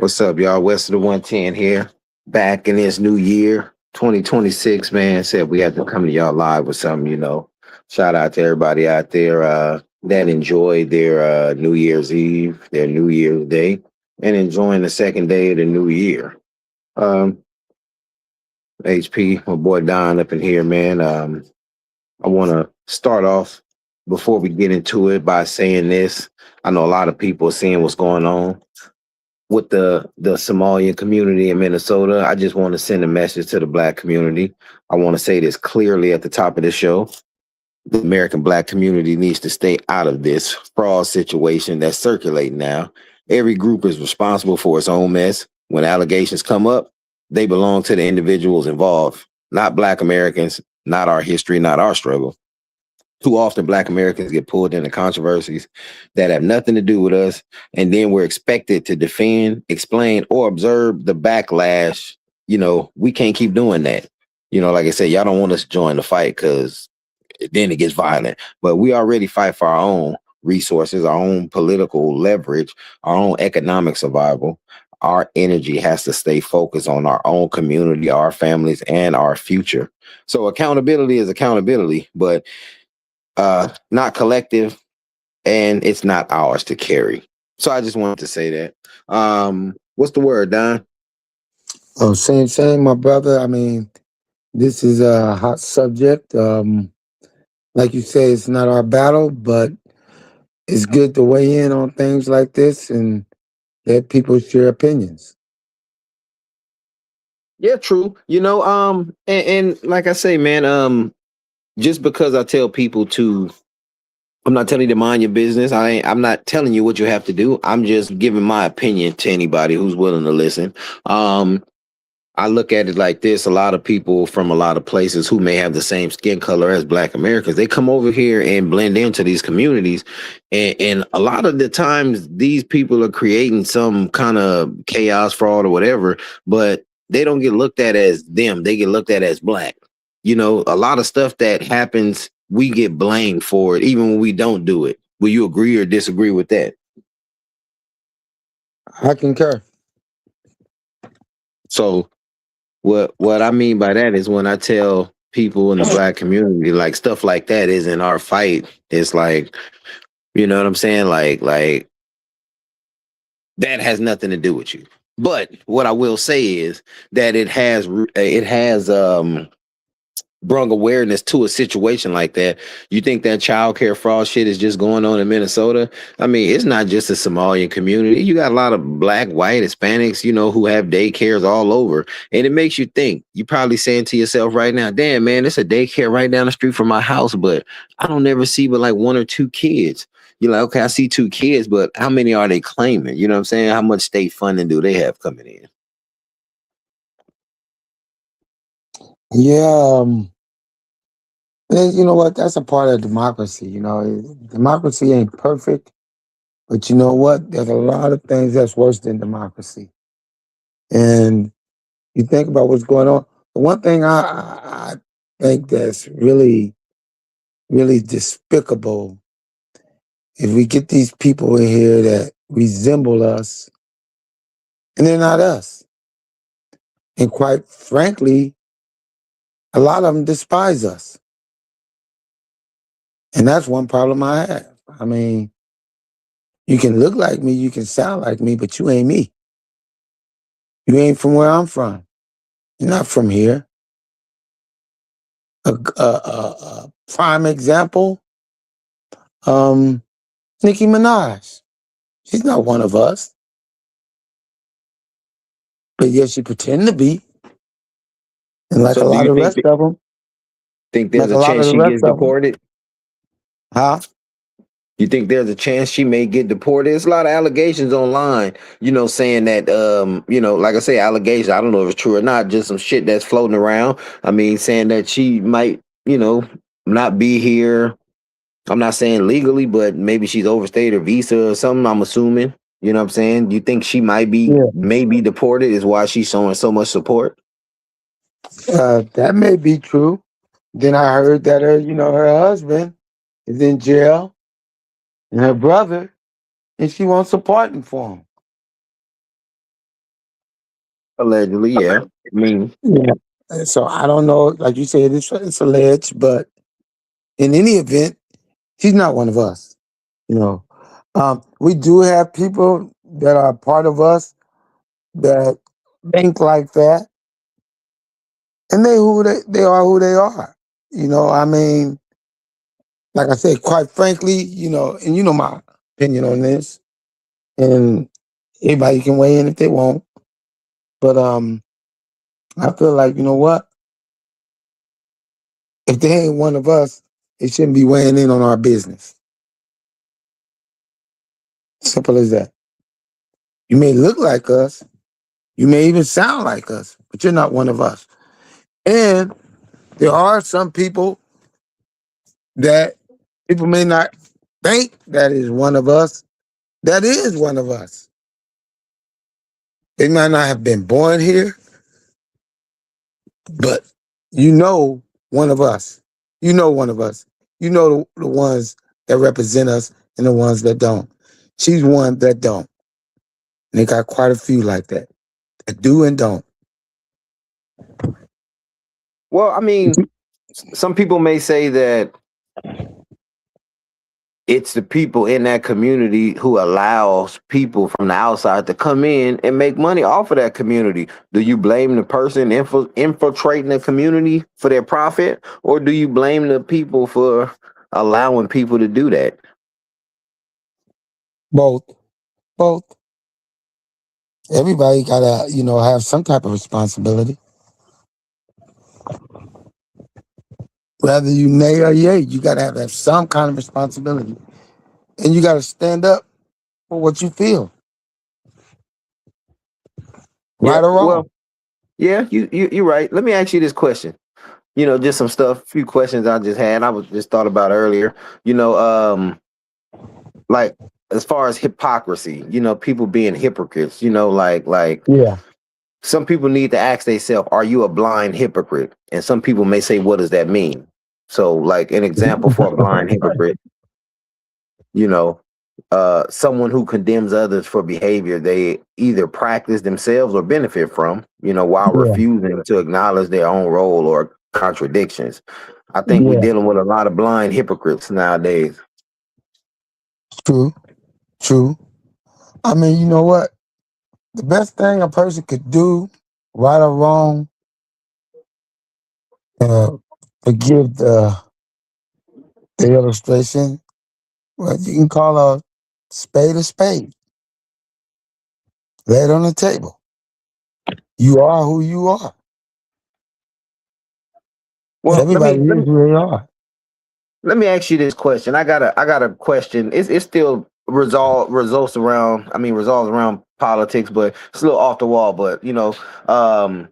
What's up, y'all? West of the 110 here. Back in this new year, 2026, man. Said we had to come to y'all live with something. Shout out to everybody out there that enjoyed their New Year's Eve, their New Year's Day, and enjoying the second day of the new year. Um, HP, my boy Don up in here, man. I want to start off before we get into it by saying this. I know a lot of people are seeing what's going on with the Somalian community in Minnesota. I just want to send a message to the black community. I want to say this clearly at the top of the show. The American black community needs to stay out of this fraud situation that's circulating now. Every group is responsible for its own mess. When allegations come up, they belong to the individuals involved, not black Americans, not our history, not our struggle. Too often, Black Americans get pulled into controversies that have nothing to do with us, and then we're expected to defend, explain, or observe the backlash. We can't keep doing that. Like I said, y'all don't want us to join the fight because then it gets violent. But we already fight for our own resources, our own political leverage, our own economic survival. Our energy has to stay focused on our own community, our families, and our future. So accountability is accountability, but not collective, and it's not ours to carry. So I just wanted to say that. What's the word, Don? Oh, same, my brother. I mean, this is a hot subject. Like you say, it's not our battle, but it's good to weigh in on things like this and let people share opinions. Yeah, true. And like I say, man, just because I tell people to, I'm not telling you to mind your business. I'm not telling you what you have to do. I'm just giving my opinion to anybody who's willing to listen. Um, I look at it like this. A lot of people from a lot of places who may have the same skin color as Black Americans, they come over here and blend into these communities. And a lot of the times, these people are creating some kind of chaos, fraud, or whatever, but they don't get looked at as them. They get looked at as Black. A lot of stuff that happens, we get blamed for it, even when we don't do it. Will you agree or disagree with that? I concur. So, what I mean by that is when I tell people in the black community like stuff like that isn't our fight, it's like, you know what I'm saying? Like that has nothing to do with you. But what I will say is that it has brung awareness to a situation like that. You think that child care fraud shit is just going on in Minnesota? I mean, it's not just a Somalian community. You got a lot of black, white, Hispanics, who have daycares all over. And it makes you think. You probably saying to yourself right now, damn, man, it's a daycare right down the street from my house, but I don't never see but like one or two kids. You're like, okay, I see two kids, but how many are they claiming? You know what I'm saying? How much state funding do they have coming in? Yeah, and you know what? That's a part of democracy. Democracy ain't perfect, but you know what? There's a lot of things that's worse than democracy. And you think about what's going on. The one thing I think that's really, really despicable, if we get these people in here that resemble us, and they're not us. And quite frankly, a lot of them despise us. And that's one problem I have. I mean, you can look like me, you can sound like me, but you ain't me. You ain't from where I'm from. You're not from here. A prime example, um, Nicki Minaj. She's not one of us, but yet she pretend to be. And like So a do lot you of the rest of them, think there's like a a lot of chance the she rest gets of them, deported? huh? You think there's a chance she may get deported? There's a lot of allegations online, saying that, like I say, allegations. I don't know if it's true or not, just some shit that's floating around. I mean, saying that she might, not be here. I'm not saying legally, but maybe she's overstayed her visa or something. I'm assuming. You know what I'm saying? Do you think she Yeah. may be deported? Is why she's showing so much support? That may be true. Then I heard that her husband is in jail and her brother, and she wants support for him. Allegedly, yeah. I mean, Yeah. And so I don't know, like you said, it's alleged, but in any event, he's not one of us. You know, we do have people that are part of us that think like that, and they are who they are. You know, I mean, like I said, quite frankly, and you know my opinion on this, and everybody can weigh in if they want. But I feel like you know what, if they ain't one of us, they shouldn't be weighing in on our business. Simple as that. You may look like us, you may even sound like us, but you're not one of us. And there are some people that people may not think that is one of us. That is one of us. They might not have been born here, but you know one of us. You know one of us. You know the ones that represent us and the ones that don't. She's one that don't. And they got quite a few like that. That do and don't. well, I mean, some people may say that it's the people in that community who allows people from the outside to come in and make money off of that community. Do you blame the person infiltrating the community for their profit, or do you blame the people for allowing people to do that? Both. Both. Everybody gotta, have some type of responsibility. Whether you nay or yay, you gotta have some kind of responsibility. And you gotta stand up for what you feel. Yeah, Right or wrong. well, yeah, you're right. Let me ask you this question. Just some stuff, few questions I just had. I was just thought about earlier. You know, like as far as hypocrisy, people being hypocrites. Like Yeah. some people need to ask themselves, are you a blind hypocrite? And some people may say, what does that mean? So, like an example for a blind hypocrite, you know, someone who condemns others for behavior they either practice themselves or benefit from, while Yeah. refusing to acknowledge their own role or contradictions. I think we're Yeah. dealing with a lot of blind hypocrites nowadays. True. True. I mean, you know what? The best thing a person could do, right or wrong, uh, forgive the illustration. Well, you can call a spade a spade. Lay it on the table. You are who you are. Well, let Everybody me let is me who they are. let me ask you this question. I got a question. It's still resolves around politics, but it's a little off the wall. But um,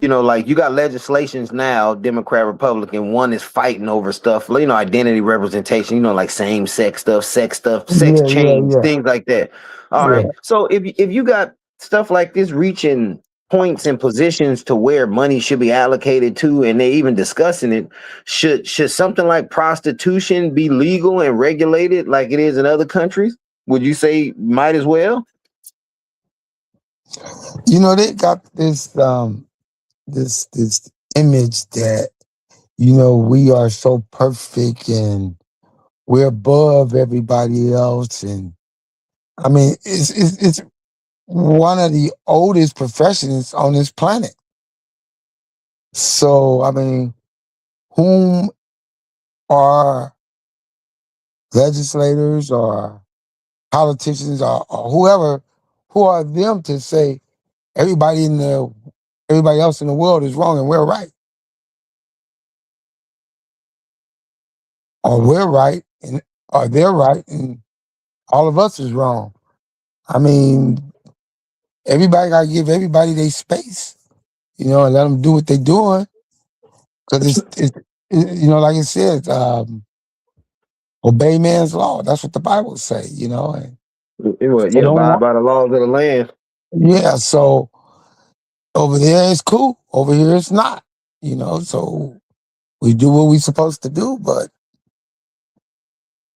like you got legislations now, Democrat, Republican, one is fighting over stuff, identity representation, like same sex stuff, sex Yeah, yeah, change, yeah, things like that. All right. yeah. So if you got stuff like this reaching points and positions to where money should be allocated to, and they even discussing it, should something like prostitution be legal and regulated like it is in other countries? Would you say might as well? They got this image that we are so perfect and we're above everybody else, and I mean it's one of the oldest professions on this planet. So I mean, whom are legislators or politicians or whoever, who are them to say everybody else in the world is wrong and we're right, or we're right and or they're right and all of us is wrong? I mean, everybody got to give everybody their space, and let them do what they're doing. Because like I said, obey man's law. That's what the Bible say. And they Yeah, don't abide want, by the laws of the land. yeah. So over there it's cool. Over here it's not. So we do what we supposed to do, but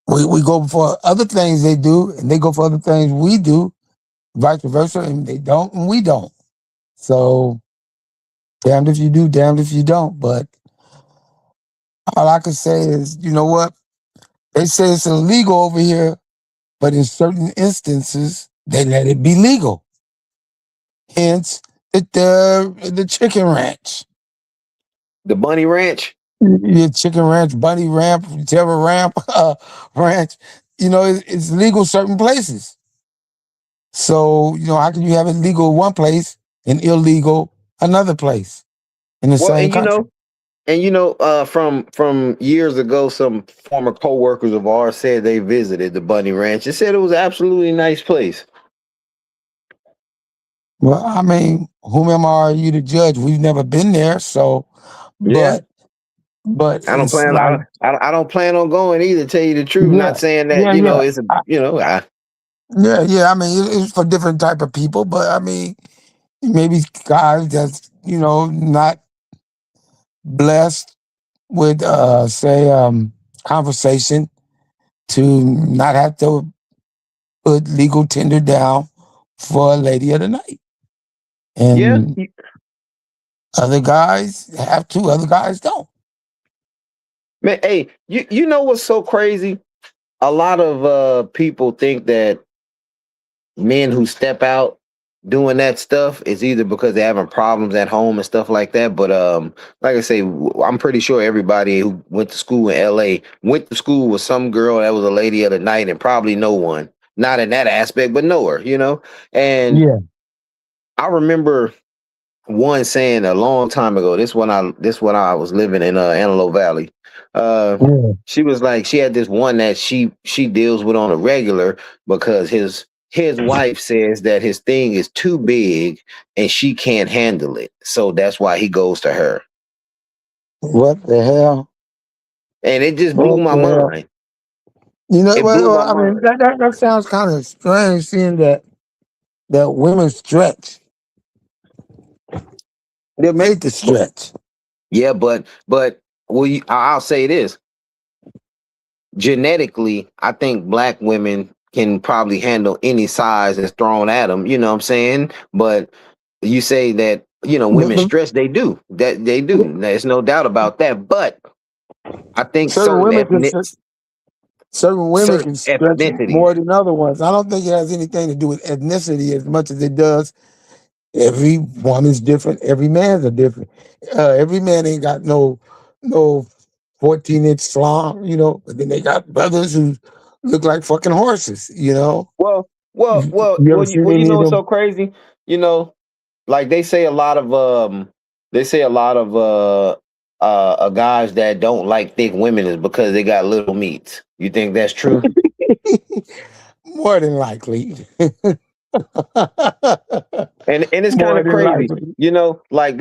we go for other things they do, and they go for other things we do, vice versa, and they don't, and we don't. So damned if you do, damned if you don't. But all I can say is, you know what? They say it's illegal over here, but in certain instances, they let it be legal. Hence, the chicken ranch. The Bunny Ranch. Your chicken ranch, bunny ramp, whichever ramp, ranch, it's legal certain places. So, how can you have it legal one place and illegal another place in the Well, same and country? from years ago, some former co-workers of ours said they visited the Bunny Ranch and said it was an absolutely nice place. Well, I mean, whom am you to judge? We've never been there, so, Yeah. but I don't it's plan. like, I don't plan on going either. Tell you the truth, yeah, not saying that yeah, yeah, it's a yeah, yeah. I mean, it's for different type of people, but I mean, maybe guys that's not blessed with say conversation to not have to put legal tender down for a lady of the night. yeah. And other guys have to, other guys don't. Man, hey, you know what's so crazy? A lot of people think that men who step out doing that stuff is either because they're having problems at home and stuff like that. But like I say, I'm pretty sure everybody who went to school in LA went to school with some girl that was a lady of the night and probably know one. Not in that aspect, but know her. And Yeah. I remember one saying a long time ago. This when I was living in Antelope Valley. Uh, Yeah. she was like she had this one that she deals with on a regular because his wife says that his thing is too big and she can't handle it. So that's why he goes to her. What the hell? And it just blew What my the hell? mind. It blew Well, my I mean, mind. that sounds kind of strange seeing that women stretch. They're made to But stretch. yeah, but I'll say this. Genetically, I think black women can probably handle any size that's thrown at them. You know what I'm saying? But you say that women The- stretch. They do that. They the- do. There's no doubt about that. But I think certain women can certain stretch ethnicities. more than other ones. I don't think it has anything to do with ethnicity as much as it does. Every woman's different. Every man's a different. Every man ain't got no 14-inch schlong, But then they got brothers who look like fucking horses. Well, well, You, well, you ever well. seen You any know of what's them? so crazy? You know, like they say a lot of guys that don't like thick women is because they got little meats. You think that's true? More than likely. And it's kind More of than crazy, likely. like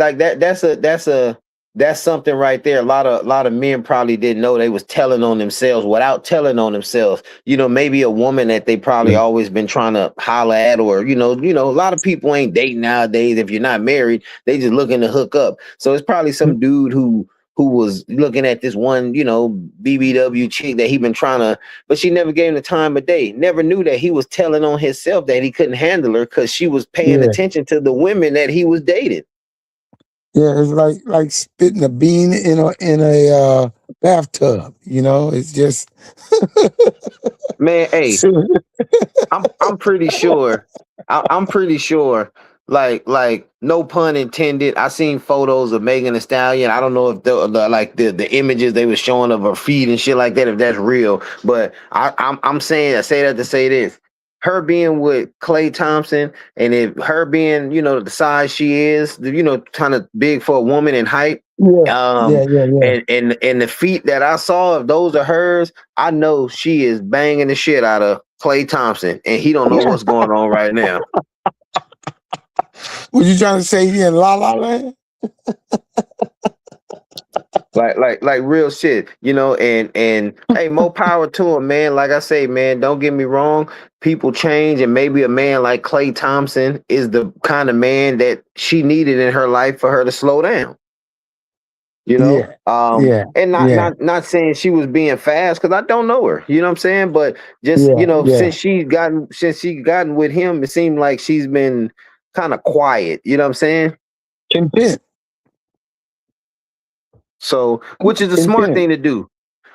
that's something right there. A lot of men probably didn't know they was telling on themselves without telling on themselves. Maybe a woman that they probably always been trying to holler at, or a lot of people ain't dating nowadays. If you're not married, they just looking to hook up. So it's probably some dude who was looking at this one, BBW chick that he been trying to, but she never gave him the time of day. Never knew that he was telling on himself that he couldn't handle her because she was paying Yeah. attention to the women that he was dating. Yeah, it's like spitting a bean in a bathtub. It's just Man, hey, so, I'm pretty sure. I'm pretty sure. Like no pun intended. I seen photos of Megan Thee Stallion. I don't know if the images they were showing of her feet and shit like that, if that's real. But I'm saying I say that to say this. Her being with Clay Thompson, and if her being the size she is, kind of big for a woman in height, yeah, um, yeah, yeah, yeah. and the feet that I saw, if those are hers, I know she is banging the shit out of Clay Thompson, and he don't know what's going on right now. Was you trying to say he in La La Land? Like real shit, and hey, more power to him, man. Like I say, man, don't get me wrong, people change, and maybe a man like Clay Thompson is the kind of man that she needed in her life for her to slow down. Yeah, yeah, And not yeah, not not saying she was being fast because I don't know her, you know what I'm saying? But just yeah, yeah, since she gotten with him, it seemed like she's been kind of quiet. You know what I'm saying? Content. So, which is the smart Content. thing to do.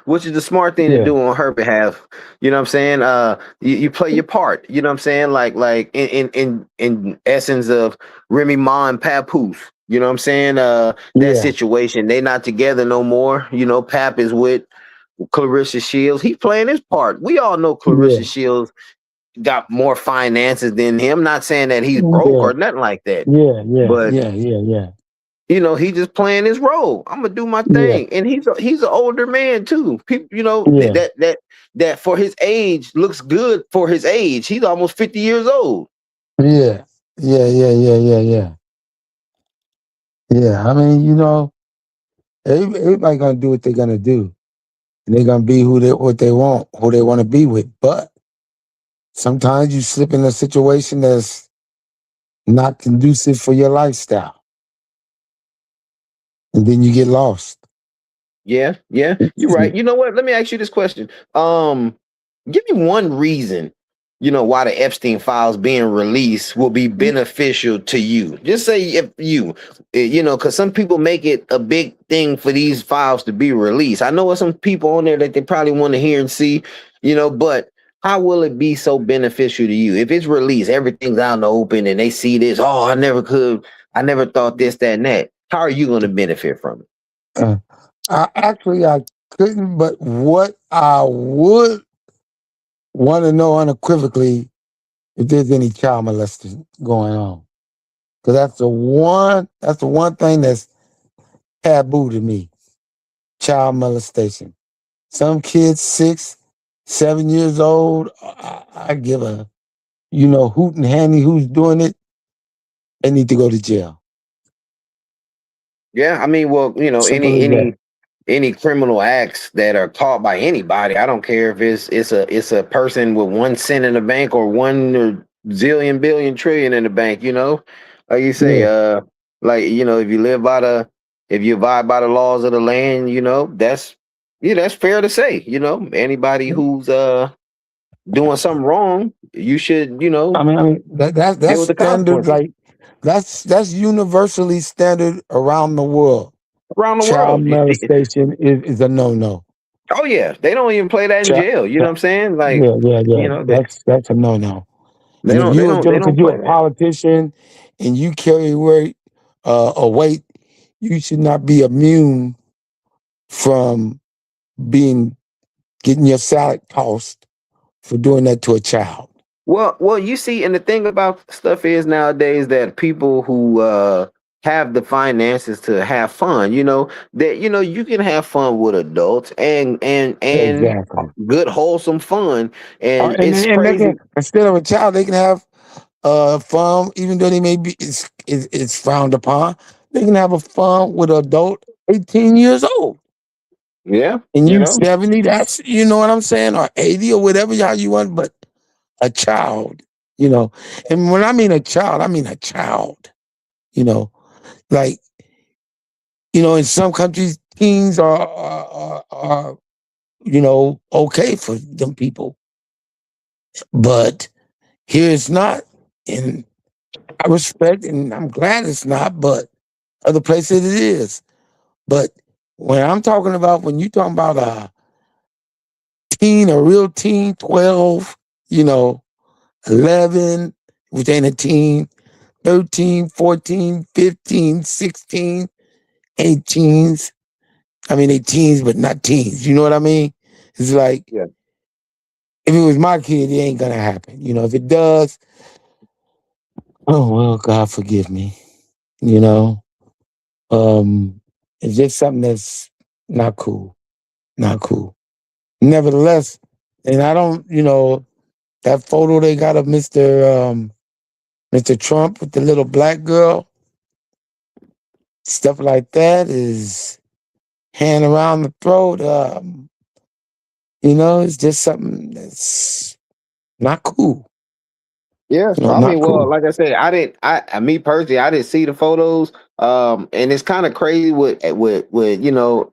Which is the smart thing to Yeah. do on her behalf. You know what I'm saying? You play your part. You know what I'm saying? Like in essence of Remy Ma and Papoose. You know what I'm saying? That Yeah. situation. They not together no more. You know, Pap is with Clarissa Shields. He's playing his part. We all know Yeah. Clarissa Shields got more finances than him. Not saying that he's broke Yeah. or nothing like that, Yeah. Yeah. but Yeah. Yeah. Yeah. you know, he just playing his role. I'm gonna do my Yeah. thing, and he's an older man too. People, you know, Yeah. that for his age looks good for his age. He's almost 50 years old. Yeah. Yeah. Yeah. Yeah. Yeah. Yeah. Yeah. I mean, everybody gonna do what they're gonna do, and they're gonna be what they want, who they want to be with. But sometimes you slip in a situation that's not conducive for your lifestyle, and then you get lost. Yeah, yeah, you're right. You know what? Let me ask you this question. Give me one reason, you know, why the Epstein files being released will be beneficial to you. Just say if you know, because some people make it a big thing for these files to be released. I know there's some people on there that they probably want to hear and see, you know, but how will it be so beneficial to you if it's released? Everything's out in the open, and they see this. Oh, I never thought this, that, and that. How are you going to benefit from it? Uh, I couldn't, but what I would want to know unequivocally if there's any child molesting going on, because that's the one thing that's taboo to me. Child molestation. Some kids 6, 7 years old. I give a hoot and handy who's doing it. They need to go to jail. Yeah, I mean, well, you know, Simple as that. any criminal acts that are caught by anybody, I don't care if it's a person with 1 cent in the bank or one or zillion billion trillion in the bank, you know, like you say, Yeah. like you know, if you abide by the laws of the land, you know, that's fair to say, you know, anybody who's doing something wrong, you should, you know, I mean deal that's with the standard. consequences Like that's universally standard around the world. around the Child world. molestation is a no. Oh yeah, they don't even play that in Child, jail. You know what I'm saying? Like, yeah. you know, That's a no. they And if don't they you're don't they because don't you're a play that. politician and you carry a weight, you should not be immune from being getting your salad tossed for doing that to a child. Well, you see, and the thing about stuff is nowadays that people who have the finances to have fun, you know, that you know you can have fun with adults and Exactly. good wholesome fun, and it's And they can, crazy. instead of a child, they can have fun, even though they may be it's frowned upon. They can have a fun with an adult 18 years old. Yeah, And you you know. 70, that's what I'm saying, or 80 or whatever y'all you want, but a child, you know. And when I mean a child, I mean a child, you know. Like, in some countries, teens are okay for them people. But here it's not. And I respect and I'm glad it's not, but other places it is. But when you talking about a teen, a real teen, 12, 11, which ain't a teen, 13, 14, 15, 16, 18s. I mean, they teens, but not teens. You know what I mean? It's like, Yeah. if it was my kid, it ain't gonna happen. If it does, oh well, God forgive me. You know, it's just something that's not cool, not cool. Nevertheless, and I don't, that photo they got of Mr. Trump with the little black girl, stuff like that is hand around the throat. It's just something that's not cool. Yeah, I Not mean, well, cool. like I said, me personally, I didn't see the photos. And it's kind of crazy with you know,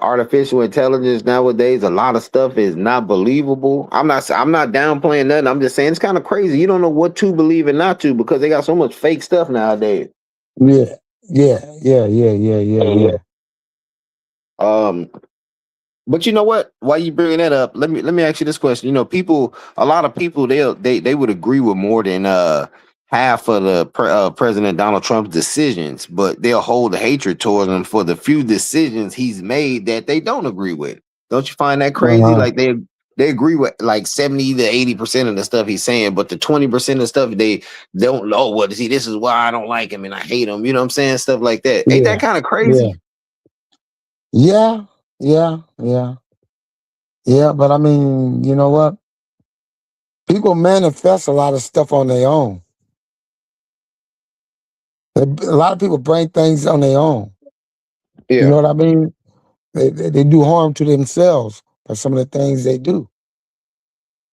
artificial intelligence nowadays, a lot of stuff is not believable. I'm not downplaying nothing. I'm just saying it's kind of crazy. You don't know what to believe and not to because they got so much fake stuff nowadays. Yeah, yeah. Um, but you know what? While you bringing that up, let me ask you this question. You know, a lot of people, they would agree with more than half of President Donald Trump's decisions, but they'll hold hatred towards him for the few decisions he's made that they don't agree with. Don't you find that crazy? Uh-huh. Like they agree with like 70 to 80% of the stuff he's saying, but the 20% of stuff they don't know. What see? This is why I don't like him and I hate him. You know what I'm saying? Stuff like that. Ain't that Yeah, kind of yeah, crazy? yeah, yeah. Yeah, but I mean, you know what? People manifest a lot of stuff on their own. A lot of people bring things on their own. You know Yeah. what I mean? They do harm to themselves by some of the things they do.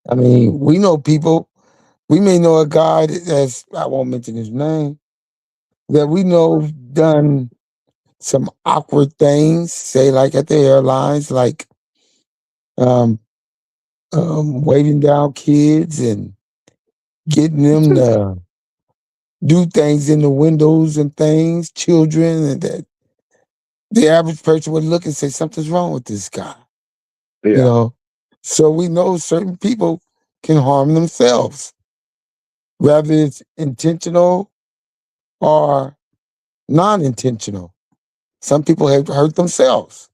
I mean, we know people, we may know a guy that's, I won't mention his name, that we know done some awkward things, say like at the airlines, like um, waving down kids and getting them to do things in the windows and things, children, and that the average person would look and say something's wrong with this guy, you Yeah. know. So we know certain people can harm themselves, whether it's intentional or non-intentional. Some people have hurt themselves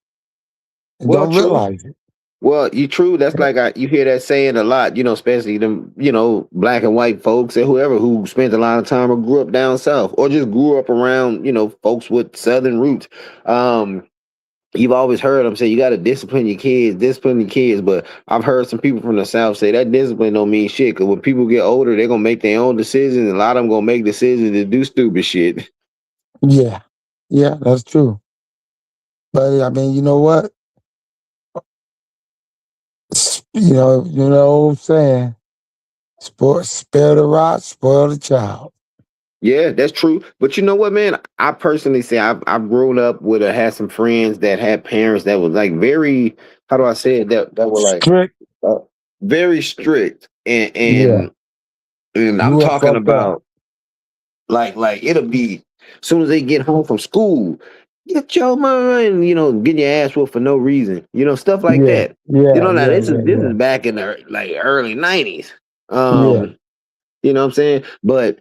and Well, don't true. realize it. Well, you true. That's like you hear that saying a lot, you know, especially them, you know, black and white folks and whoever who spent a lot of time or grew up down south or just grew up around, you know, folks with southern roots. Um, you've always heard them say you got to discipline your kids. But I've heard some people from the south say that discipline don't mean shit because when people get older, they're gonna make their own decisions. And a lot of them gonna make decisions to do stupid shit. Yeah, yeah, that's true. But I mean, you know what? You know what I'm saying? Spare the rod, spoil the child. Yeah, that's true. But you know what, man? I personally say I've grown up with had some friends that had parents that was like very how do I say it that were like Strict. uh, very strict and Yeah, I'm grew up talking fucked up. about like it'll be as soon as they get home from school, get your mind, you know, getting your ass whooped for no reason, you know, stuff like Yeah, that. You yeah, know, now yeah, this yeah, is back in the like early '90s. yeah, You know what I'm saying? But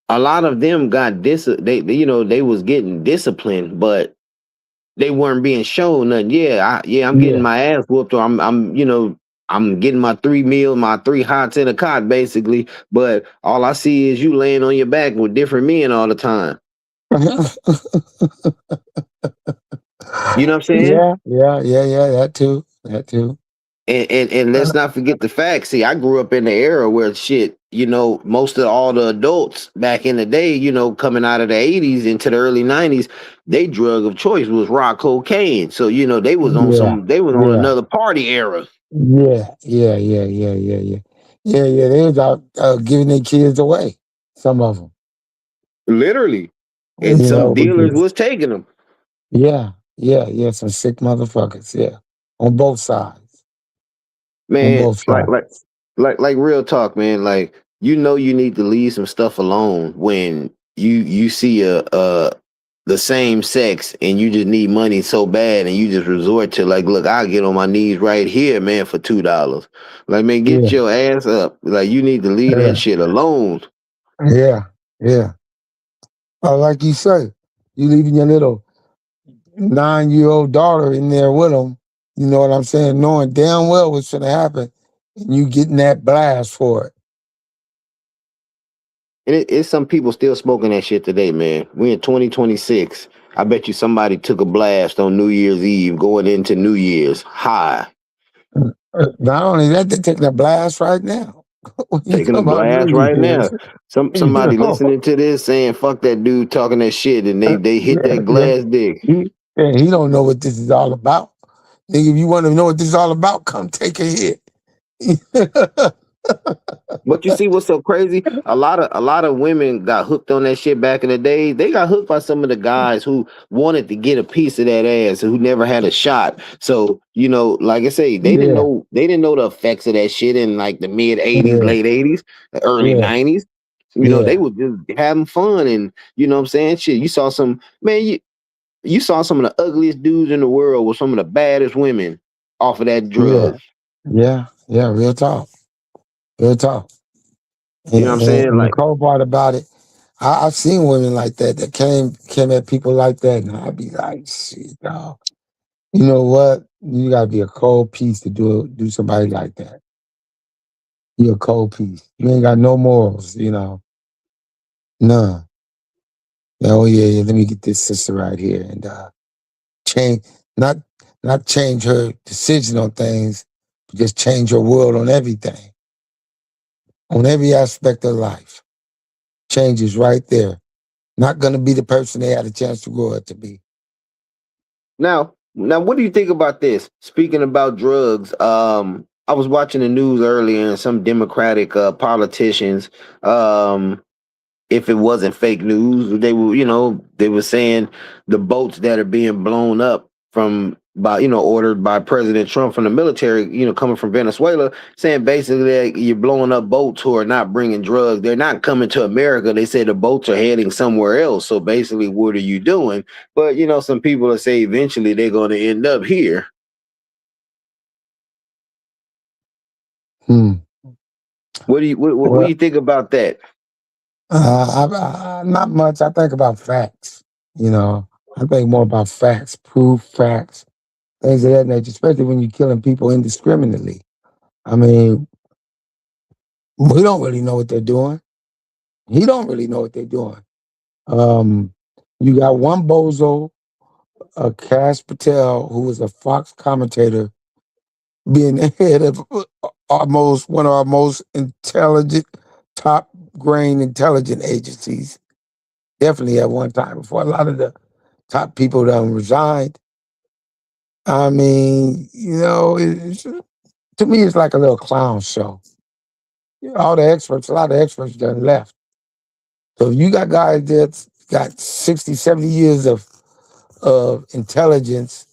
a lot of them got you know they was getting disciplined but they weren't being shown nothing. I'm yeah, getting yeah. my ass whooped or I'm you know I'm getting my 3 meals, my 3 hots in a cot basically, but all I see is you laying on your back with different men all the time. You know what I'm saying? Yeah. That too. That too. And let's not forget the fact. See, I grew up in the era where shit, you know, most of all the adults back in the day, you know, coming out of the '80s into the early '90s, they drug of choice was rock cocaine. So you know, Yeah, they was on yeah, another party era, yeah. They was out giving their kids away. Some of them, literally, and you some know, dealers because was taking them. yeah. Some sick motherfuckers. Yeah, on both sides. On Man, both sides. like real talk, man. Like you know, you need to leave some stuff alone when you see a the same sex and you just need money so bad and you just resort to like, look, I'll get on my knees right here, man, for $2. Like, man, get Yeah, your ass up. Like, you need to leave that yeah, shit alone. yeah, yeah. Like you say, you leaving your little 9-year-old daughter in there with them. You know what I'm saying? Knowing damn well what's going to happen, and you getting that blast for it. And it's some people still smoking that shit today, man. We in 2026. I bet you somebody took a blast on New Year's Eve going into New Year's high. Not only that, they're taking a blast right now. When you Taking talk a about New blast right Year's, now. Somebody know, listening to this saying fuck that dude talking that shit and they hit yeah, that glass dick. he don't know what this is all about. Nigga, if you want to know what this is all about, come take a hit. But you see what's so crazy? A lot of women got hooked on that shit back in the day. They got hooked by some of the guys who wanted to get a piece of that ass and who never had a shot. So, like I say, Yeah, they didn't know the effects of that shit in like the mid 80s, yeah, late 80s, the early yeah, 90s. They yeah, were just having fun and what I'm saying? Shit. You saw some man, you saw some of the ugliest dudes in the world with some of the baddest women off of that yeah, drug. yeah, yeah. Real talk, real talk. You know what I'm saying? And the Like cold part about it, I've seen women like that that came at people like that, and I'd be like, shit, dog. You know what? You gotta be a cold piece to do somebody like that. You're a cold piece. You ain't got no morals, none. Oh yeah, yeah. Let me get this sister right here and change not not change her decision on things, but just change her world on everything, on every aspect of life. Changes right there. Not gonna be the person they had a chance to grow up to be. now, what do you think about this? Speaking about drugs, I was watching the news earlier, and some Democratic politicians, um, if it wasn't fake news, they were saying the boats that are being blown up from by ordered by President Trump from the military, coming from Venezuela, saying basically that you're blowing up boats who are not bringing drugs. They're not coming to America. They say the boats are heading somewhere else. So basically, what are you doing? But some people will say eventually they're going to end up here. Hmm. What do Well, you think about that? not much. I think about facts. I think more about facts, proof, facts, things of that nature. Especially when you're killing people indiscriminately. I mean, we don't really know what they're doing. He don't really know what they're doing. Um, you got one bozo, Cash Patel, who was a Fox commentator, being the head of one of our most intelligent, top grain intelligent agencies. Definitely at one time before a lot of the top people done resigned. I mean, to me, it's like a little clown show. All the experts, a lot of experts done left. So if you got guys that's got 60, 70 years of intelligence,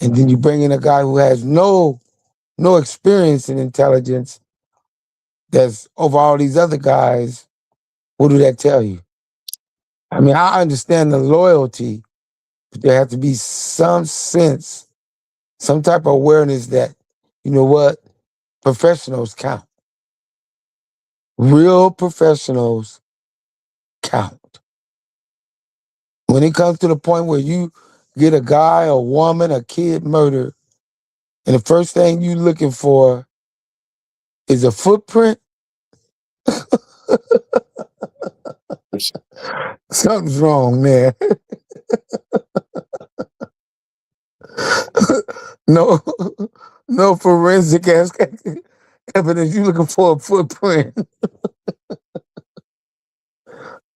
and then you bring in a guy who has no experience in intelligence that's over all these other guys, what do that tell you? I mean, I understand the loyalty, but there has to be some sense, some type of awareness that, you know what, professionals count. Real professionals count. When it comes to the point where you get a guy, a woman, a kid murdered, and the first thing you looking for is a footprint, something's wrong, man. No, no forensic evidence. You looking for a footprint.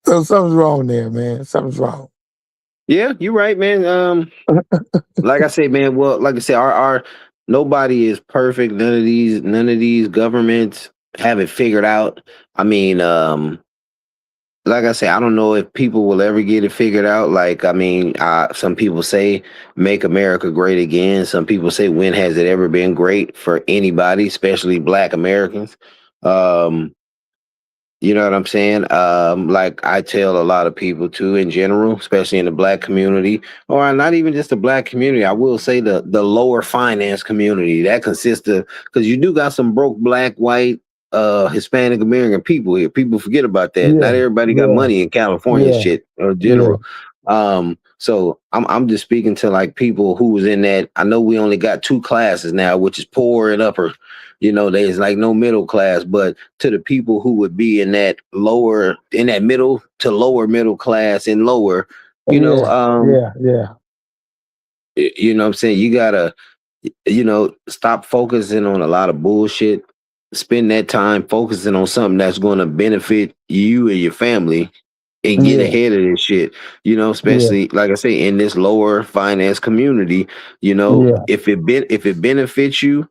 So something's wrong there, man. Something's wrong. Yeah, you're right, man. Like I say, man. Well, like I said, our nobody is perfect. None of these governments have it figured out. I mean, like I say, I don't know if people will ever get it figured out. Like, I mean, some people say make America great again. Some people say when has it ever been great for anybody, especially Black Americans. Um, You know what I'm saying? Like I tell a lot of people too, in general, especially in the Black community, or not even just the Black community. I will say the lower finance community that consists of because you do got some broke Black, white, Hispanic American people here. People forget about that. Yeah, Not everybody got yeah, money in California, yeah, shit, or yeah, general. So I'm just speaking to like people who was in that. I know we only got two classes now, which is poor and upper. There's like no middle class, but to the people who would be in that middle to lower middle class and lower, you know, yeah, um, yeah, yeah, you know what I'm saying? You gotta, stop focusing on a lot of bullshit. Spend that time focusing on something that's gonna benefit you and your family and get yeah, ahead of this shit, yeah, especially like I say, in this lower finance community, yeah, if it benefits you,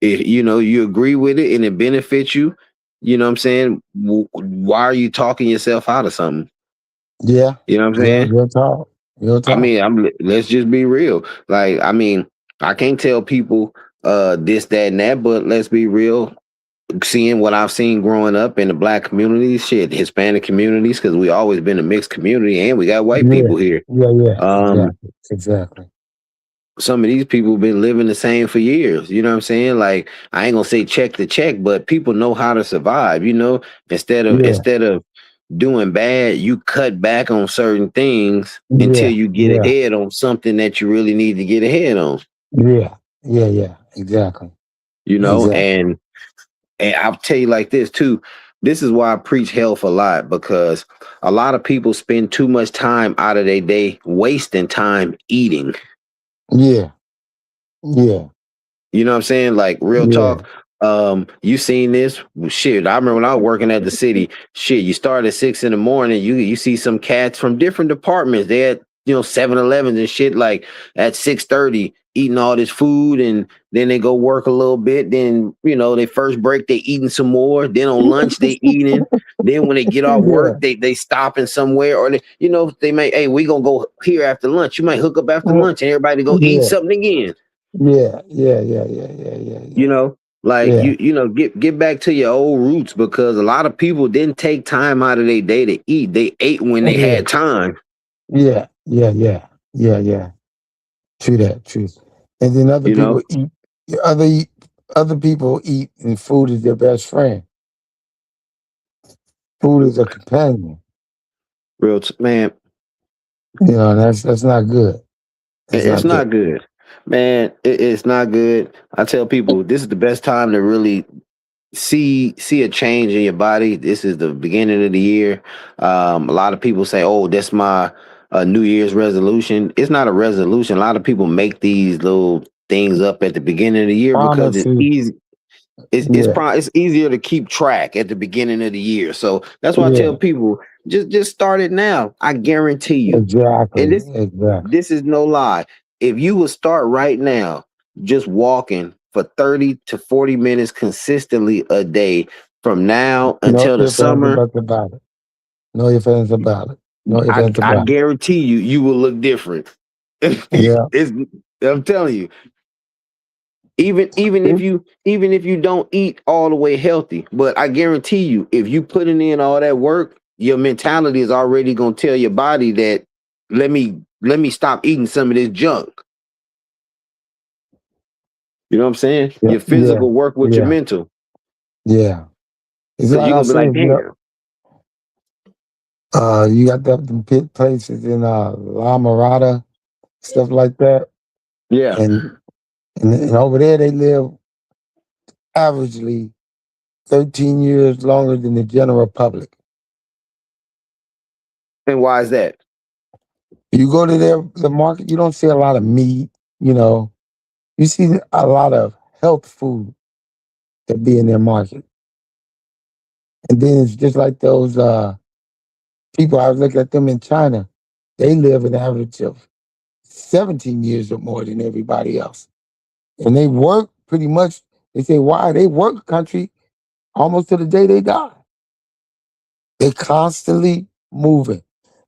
if you know you agree with it and it benefits you, you know what I'm saying? Why are you talking yourself out of something? Yeah, You know what I'm yeah, saying? real talk, real I talk. mean, let's just be real. Like, I mean, I can't tell people this, that, and that, but let's be real. Seeing what I've seen growing up in the black communities, shit, Hispanic communities, because we always been a mixed community and we got white Yeah, people here. yeah, yeah, Um, exactly, exactly. some of these people been living the same for years. You know what I'm saying? Like, I ain't gonna say check to check, but people know how to survive. You know, Yeah, instead of doing bad, you cut back on certain things until yeah, you get yeah, ahead on something that you really need to get ahead on. yeah, yeah, yeah, exactly, You know, exactly. and I'll tell you like this too. This is why I preach health a lot because a lot of people spend too much time out of their day wasting time eating. Yeah, yeah, You know what I'm saying? Like real yeah. talk. You seen this? Well, shit, I remember when I was working at the city. Shit, you start at 6 in the morning. You see some cats from different departments. They had 7-Elevens and shit like at 6:30 eating all this food, and then they go work a little bit. Then they first break they eating some more. Then on lunch they eating. Then when they get off Yeah, work, they stopping somewhere, or they may, hey, we gonna go here after lunch. You might hook up after mm, lunch and everybody go eat yeah, something again. yeah, yeah, yeah, yeah, yeah, yeah, You yeah, know, like yeah, get back to your old roots because a lot of people didn't take time out of their day to eat. They ate when they yeah, had time. yeah, yeah, yeah, yeah, yeah. True that, true. And then other You people know, eat, other other people eat, and food is their best friend. Food is a companion. man, That's not good. That's it's not good. not good, man. It's not good. I tell people this is the best time to really see a change in your body. This is the beginning of the year. A lot of people say, "Oh, that's my New Year's resolution." It's not a resolution. A lot of people make these little things up at the beginning of the year because it's Honestly, easy. yeah, It's easier to keep track at the beginning of the year. So that's why I tell yeah, people just start it now. I guarantee you. And exactly, this exactly. this is no lie. If you would start right now, just walking for 30 to 40 minutes consistently a day from now No until the ifs, ands, or summer, buts about it. No ifs, ands, about it. No ifs, ands, I about it. guarantee you will look different. Yeah. It's, I'm telling you, even if you don't eat all the way healthy, but I guarantee you, if you putting in all that work, your mentality is already gonna tell your body that let me stop eating some of this junk. You know what I'm saying? Yeah, Your yeah, physical work with your yeah, mental. yeah. It's Cause like you're I gonna be like, said, damn. you got them pit places in La Mirada, stuff like that, Yeah. and, and over there they live averagely 13 years longer than the general public. And why is that? You go to the market, you don't see a lot of meat. You know, you see a lot of health food that be in their market, and then it's just like those people. I look at them in China; they live an average of 17 years or more than everybody else. And they work pretty much, they say, why? They work country almost to the day they die. They constantly moving.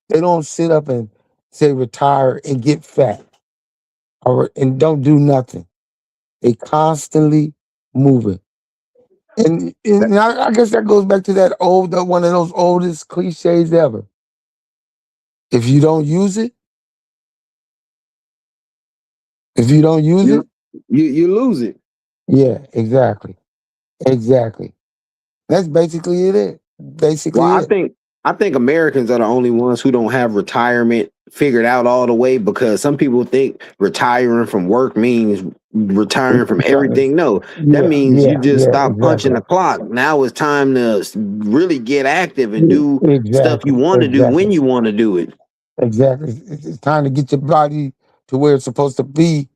They don't sit up and say retire and get fat and don't do nothing. They constantly moving. And I guess that goes back to one of those oldest cliches ever. If you don't use it, if you don't use it, You you lose it. yeah, exactly. Exactly. That's basically it. Well, Basically it. I think Americans are the only ones who don't have retirement figured out all the way because some people think retiring from work means retiring from everything. No, that Yeah, means you yeah, just yeah, stop punching exactly. the clock. Now it's time to really get active and Yeah, do stuff you exactly, want to do exactly, when you want to do it. exactly. It's time to get your body to where it's supposed to be,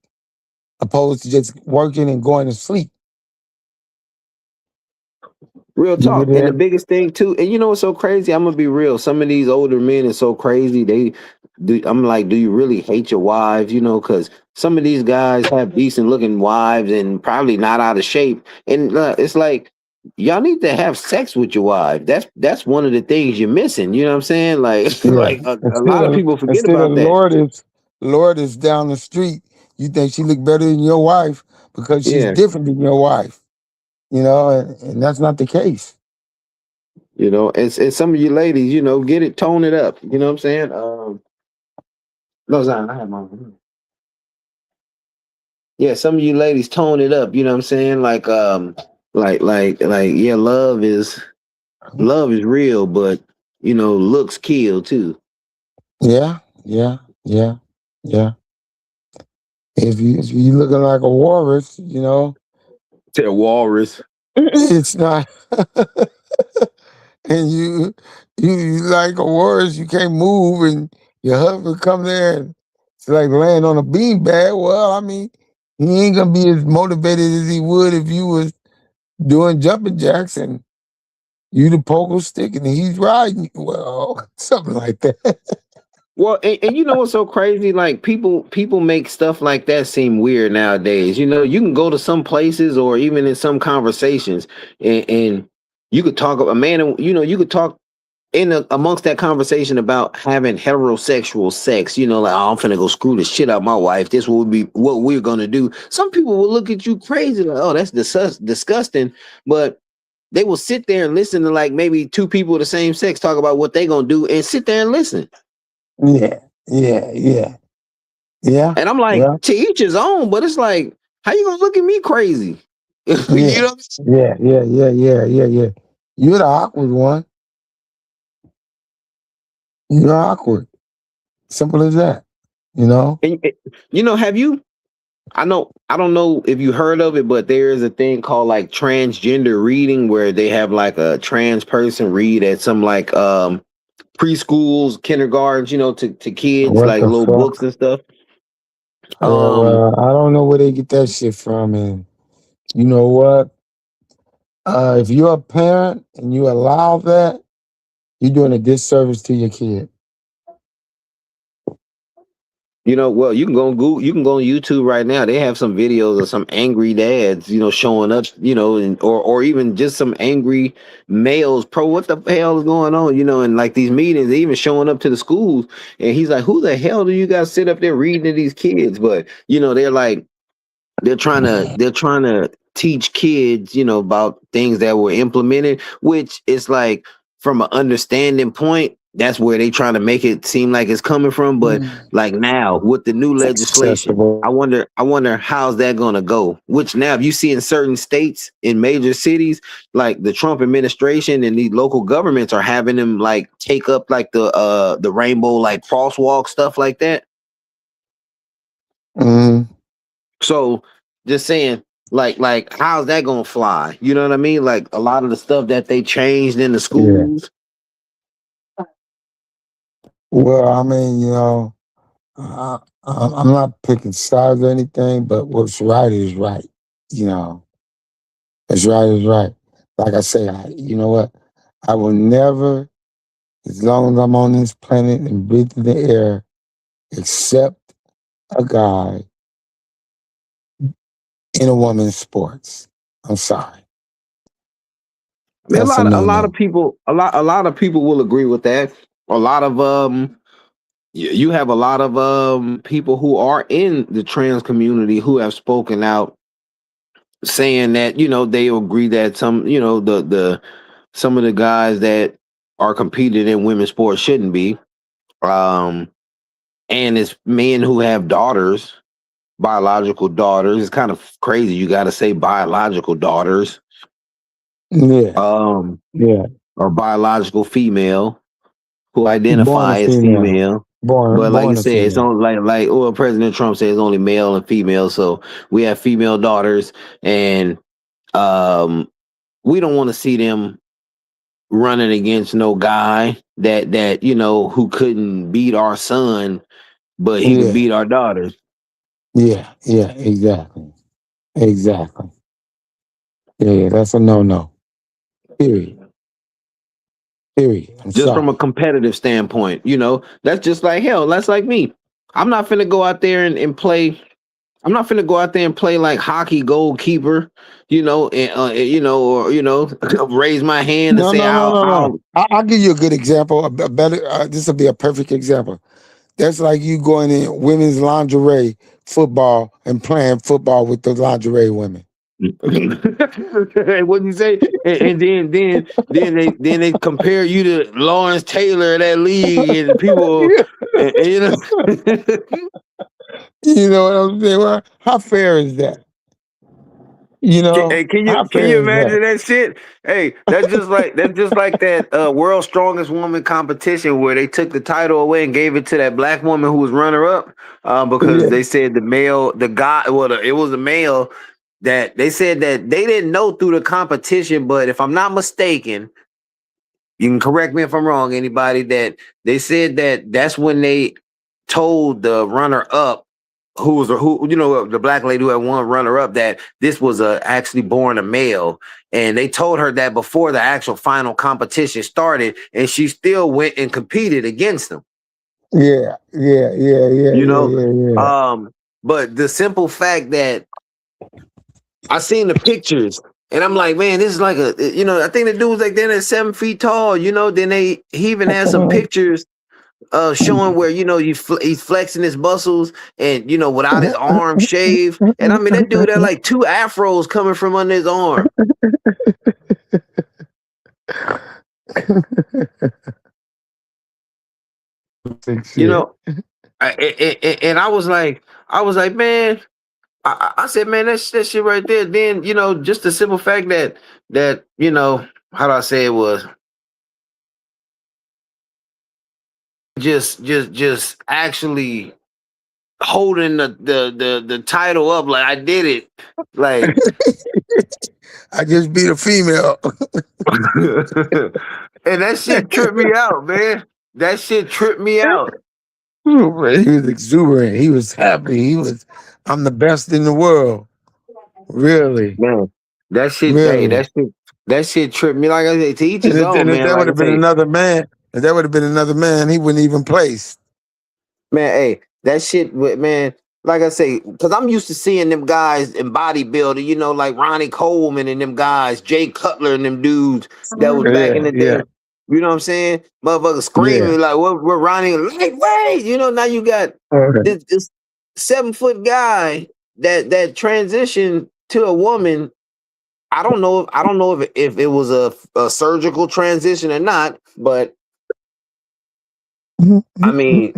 opposed to just working and going to sleep. Real You get talk. And the it? biggest thing too, and you know what's so crazy? I'm gonna be real. Some of these older men are so crazy. I'm like, do you really hate your wives? You know, because some of these guys have decent looking wives and probably not out of shape, and it's like y'all need to have sex with your wife. That's one of the things you're missing. You know what I'm saying? Like Yeah. like a lot of people forget Instead of about that. Lord is down the street, you think she look better than your wife because she's Yeah, different than your wife. You know, and that's not the case. you know, and some of you ladies, you know, get it, tone it up. You know what I'm saying? No, Zion, I have my. Yeah, some of you ladies tone it up. You know what I'm saying? Like, yeah, love is real, but you know, looks kill too. Yeah, yeah, yeah, yeah. If you looking like a walrus, you know, Tell Walrus. it's not. And you like a walrus, you can't move, and your husband come there and it's like laying on a beanbag. Well, I mean, he ain't gonna be as motivated as he would if you was doing jumping jacks and you the pogo stick and he's riding. Well, something like that. Well, and you know what's so crazy? Like people make stuff like that seem weird nowadays. You know, you can go to some places or even in some conversations, and you could talk a man. You know, you could talk amongst that conversation about having heterosexual sex. You know, like oh, I'm finna go screw the shit out my wife. This will be what we're gonna do. Some people will look at you crazy, like oh, that's disgusting. But they will sit there and listen to like maybe two people of the same sex talk about what they gonna do and sit there and listen. Yeah, yeah, yeah, yeah, And I'm like, yeah, to each his own, but it's like, how you gonna look at me crazy? You yeah, know? yeah, yeah, yeah, yeah, yeah, yeah. You're the awkward one. You're awkward. Simple as that. You know? And, you know, have you? I don't know if you heard of it, but there is a thing called like transgender reading where they have like a trans person read at some like preschools, kindergartens, you know, to kids, What like the little books fuck? and stuff. Yeah, Um, well, I don't know where they get that shit from. And you know what? If you're a parent and you allow that, you're doing a disservice to your kid. You know, well, you can go on Google, you can go on YouTube right now. They have some videos of some angry dads, you know, showing up, you know, and or even just some angry males. Pro, what the hell is going on? You know, and like these meetings, they even showing up to the schools, and he's like, "Who the hell do you guys sit up there reading to these kids?" But you know, they're like, they're trying to teach kids, you know, about things that were implemented, which is like from an understanding point, that's where they trying to make it seem like it's coming from. But like now with the new legislation, Accessible. I wonder how's that gonna go. Which now if you see in certain states in major cities, like the Trump administration and these local governments are having them like take up like the rainbow like crosswalk stuff like that. Mm, So just saying, like how's that gonna fly? You know what I mean? Like a lot of the stuff that they changed in the yeah. schools. Well, I mean, you know, I'm not picking sides or anything, but what's right is right. You know, what's right is right. Like I say, you know what? I will never, as long as I'm on this planet and breathing the air, accept a guy in a woman's sports. I'm sorry. I mean, That's a a lot of no-no. people, a lot of people will agree with that. A lot of you have a lot of people who are in the trans community who have spoken out saying that you know they agree that some you know the some of the guys that are competing in women's sports shouldn't be. Um, and it's men who have daughters, biological daughters. It's kind of crazy. You got to say biological daughters, Yeah, um, yeah. or biological female who Born a identify as female. female. But like you Born a said, it's female. only like well, President Trump says only male and female. So we have female daughters, and um, we don't want to see them running against no guy that you know who couldn't beat our son, but he can Yeah, beat our daughters. yeah, yeah. Exactly. Exactly. Yeah, yeah, that's a no-no. Period. Period. I'm just from a sorry. competitive standpoint. That's just like hell. That's like me. I'm not finna go out there and play. I'm not finna go out there and play like hockey goalkeeper, raise my hand and No, say no, no, no, no. I'll I'll give you a good example. A better. This will be a perfect example. That's like you going in women's lingerie football and playing football with the lingerie women. what you say? And then they compare you to Lawrence Taylor of that league, and people, Yeah. and, You know what I'm saying? Well, how fair is that? You know, Hey, can you how can fair you is that? imagine that shit? Hey, that's just like that world's strongest woman competition where they took the title away and gave it to that black woman who was runner up, because Yeah, they said the guy, it was a male that they said that they didn't know through the competition, but if I'm not mistaken, you can correct me if I'm wrong, anybody, that they said that that's when they told the runner up who the black lady who had won runner up that this was actually born a male, and they told her that before the actual final competition started, and she still went and competed against them. yeah, yeah, yeah, yeah, You yeah, know, yeah, yeah. but the simple fact that I seen the pictures. And I'm like, man, this is like I think the dude was like then at 7 feet tall, Then he even has some pictures showing where he's flexing his muscles and without his arm shaved. And I mean that dude had like two afros coming from under his arm. Big You shit. know, and I was like, man, I said, man, that's that shit right there. Then just the simple fact that how do I say it was just actually holding the title up like I did it, like. I just beat a female. And that shit tripped me out, man. That shit tripped me out. He was exuberant. He was happy. I'm the best in the world. Really, Man, that shit, hey, really. that shit tripped me. Like I said, to each And his own, if man. that would Like I have been say, another man, he wouldn't even place. man, hey, that shit, man. Like I say, because I'm used to seeing them guys in bodybuilding, like Ronnie Coleman and them guys, Jay Cutler and them dudes that was back in Yeah, the day. yeah, You know what I'm saying? Motherfuckers yeah. screaming like, "What Ronnie lightweight?" Now you got Okay. this 7 foot guy that transitioned to a woman. I don't know if it was a surgical transition or not, but I mean,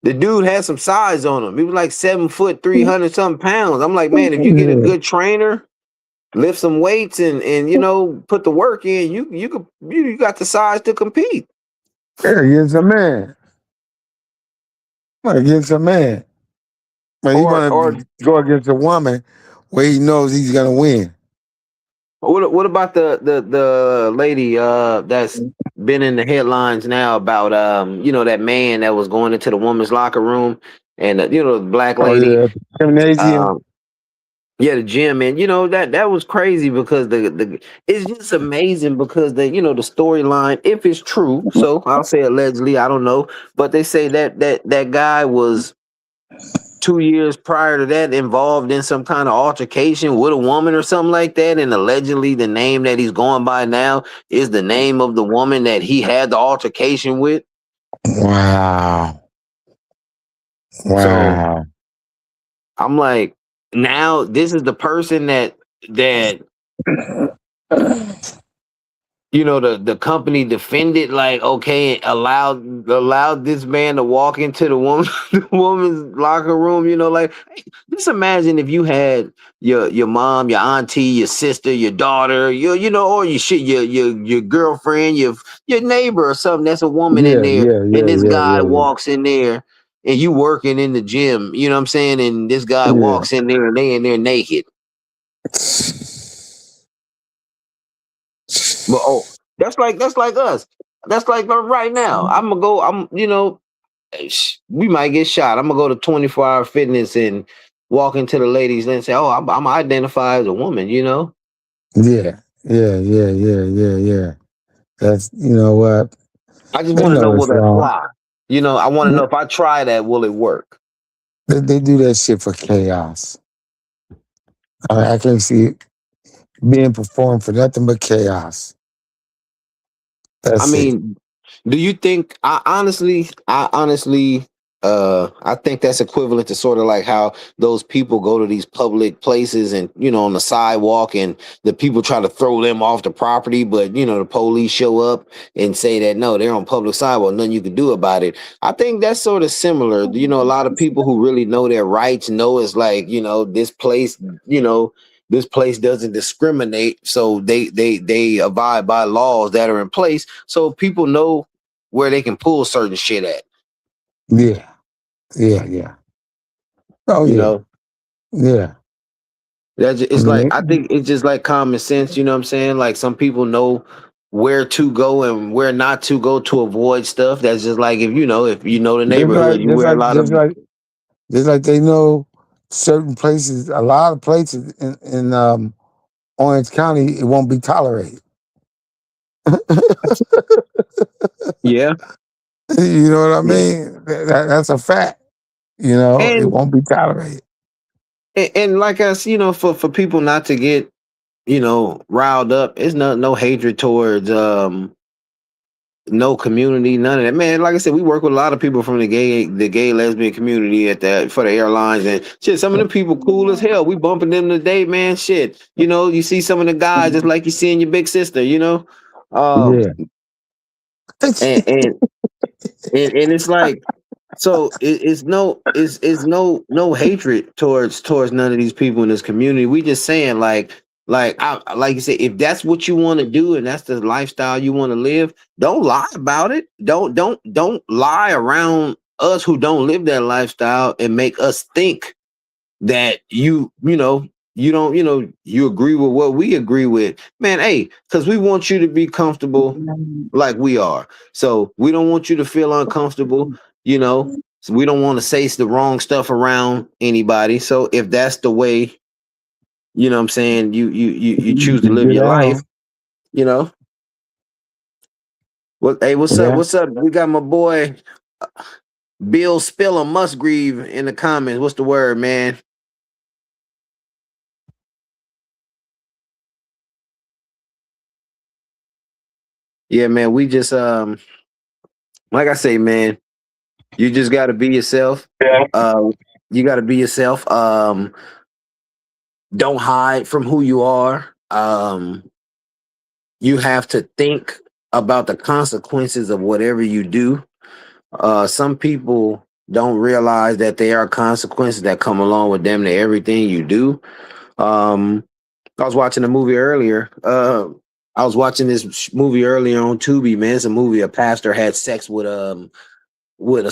the dude had some size on him. He was like 7 foot, 300 something pounds. I'm like, man, if you get a Yeah. good trainer, lift some weights and put the work in, you got the size to compete. Yeah, against a man. Against a man. But he Or want to go against a woman where he knows he's gonna win. what about the lady that's been in the headlines now about that man that was going into the woman's locker room, and the black Oh lady. yeah, gymnasium. um yeah, the gym, and that was crazy because the it's just amazing because the storyline, if it's true, so I'll say allegedly, I don't know, but they say that guy was 2 years prior to that involved in some kind of altercation with a woman or something like that, and allegedly the name that he's going by now is the name of the woman that he had the altercation with. Wow, So wow. I'm like, now this is the person that the company defended, like, okay, allowed this man to walk into the woman the woman's locker room. Like, hey, just imagine if you had your mom, your auntie, your sister, your daughter, or your shit, your girlfriend, your neighbor or something that's a woman in Yeah, there, yeah, and yeah, this yeah, guy yeah, walks in there, and you working in the gym, you know what I'm saying, and this guy yeah. walks in there and they in there naked. But that's like us. That's like right now. I'm gonna go. We might get shot. I'm gonna go to 24-hour fitness and walk into the ladies and say, "Oh, I'm identify as a woman." Yeah, yeah, yeah, yeah, yeah, yeah. That's you know what I just they want to know, know will it's that wrong. fly? I want to know if I try that, will it work? They do that shit for chaos. I can't see it being performed for nothing but chaos. I That's it. mean, do you think I think that's equivalent to sort of like how those people go to these public places and on the sidewalk and the people try to throw them off the property, but the police show up and say that no, they're on public sidewalk, nothing you can do about it. I think that's sort of similar. A lot of people who really know their rights know it's like, you know, this place doesn't discriminate, so they abide by laws that are in place, so people know where they can pull certain shit at. Yeah, yeah. Oh You yeah, know, yeah. I it's like, mean, I think it's just like common sense. You know what I'm saying? Like some people know where to go and where not to go to avoid stuff. That's just like if you know the just neighborhood, like you just wear a like lot of. just like just like they know certain places, a lot of places in Orange County, it won't be tolerated. Yeah, You know what I yeah. mean? That's a fact. You know, it and won't be tolerated. and like us, for people not to get riled up, it's no hatred towards no community, none of that. Man, like I said, we work with a lot of people from the gay lesbian community for the airlines and shit. Some of them people cool as hell. We bumping them today, man. Shit. You see some of the guys just like you seeing your big sister. Um Yeah. and and and it's like, so it's no hatred towards none of these people in this community. We just saying like you said, if that's what you want to do and that's the lifestyle you want to live, don't lie about it. Don't lie around us who don't live that lifestyle and make us think that you don't you agree with what we agree with, man. Hey, because we want you to be comfortable like we are, so we don't want you to feel uncomfortable, you know so we don't want to say the wrong stuff around anybody. So if that's the way, what I'm saying, you choose to live Get your life, on. you know hey, Yeah. what's up? We got my boy Bill Spiller Musgrave in the comments. What's the word, man? Yeah, man, we just like I say, man, you just got to be yourself. Yeah. Uh, you got to be yourself. Don't hide from who you are. You have to think about the consequences of whatever you do. Some people don't realize that there are consequences that come along with them to everything you do. I was watching a movie earlier. I was watching this movie earlier on Tubi, man. It's a movie. A pastor had sex with a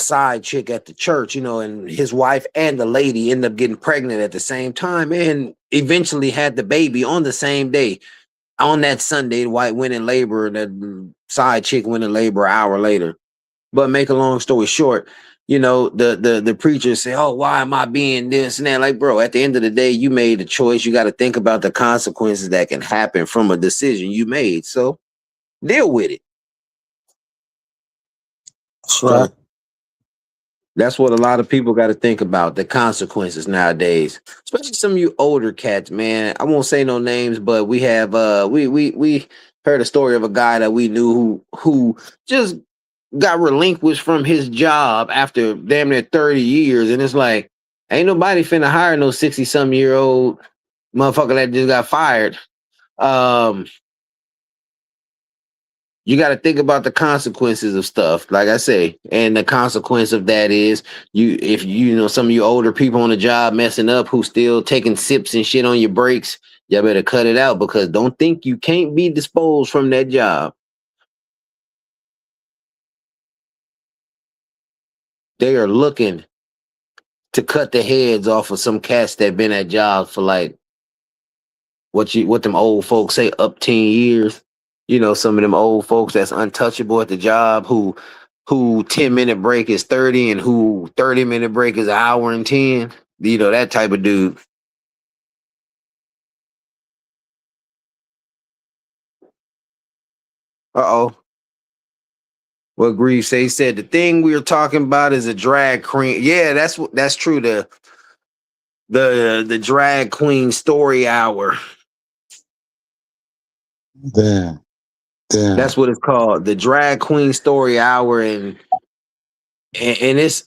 side chick at the church, and his wife and the lady ended up getting pregnant at the same time and eventually had the baby on the same day. On that Sunday, the wife went in labor, and that side chick went in labor an hour later. But make a long story short, the preachers say, "Oh, why am I being this and that?" Like, bro, at the end of the day, you made a choice. You got to think about the consequences that can happen from a decision you made. So deal with it. That's right. So that's what a lot of people got to think about, the consequences nowadays. Especially some of you older cats, man. I won't say no names, but we have we heard a story of a guy that we knew who just got relinquished from his job after damn near 30 years. And it's like, ain't nobody finna hire no 60-some-year-old motherfucker that just got fired. Um, you got to think about the consequences of stuff, like I say. And the consequence of that is, if some of you older people on the job messing up who still taking sips and shit on your breaks, y'all better cut it out, because don't think you can't be disposed from that job. They are looking to cut the heads off of some cats that been at jobs for like what them old folks say, up 10 years. Some of them old folks that's untouchable at the job, who 10-minute break is 30 and who 30-minute break is an hour and 10. That type of dude. Uh-oh. What Grief say? He said the thing we were talking about is a drag queen. Yeah, that's true. The drag queen story hour. Damn. That's what it's called. The drag queen story hour. And it's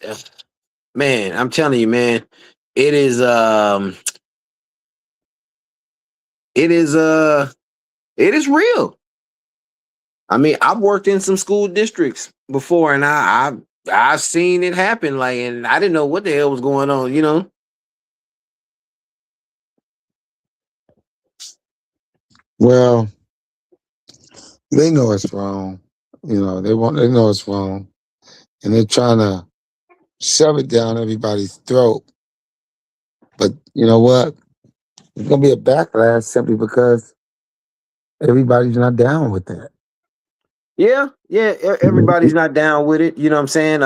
man, I'm telling you, man, it is it is it is real. I mean, I've worked in some school districts before, and I've seen it happen. Like, and I didn't know what the hell was going on. You know. Well, they know it's wrong. You know, they know it's wrong. And they're trying to shove it down everybody's throat. But you know what? There's gonna be a backlash simply because everybody's not down with that. Yeah, yeah. Everybody's not down with it. You know what I'm saying?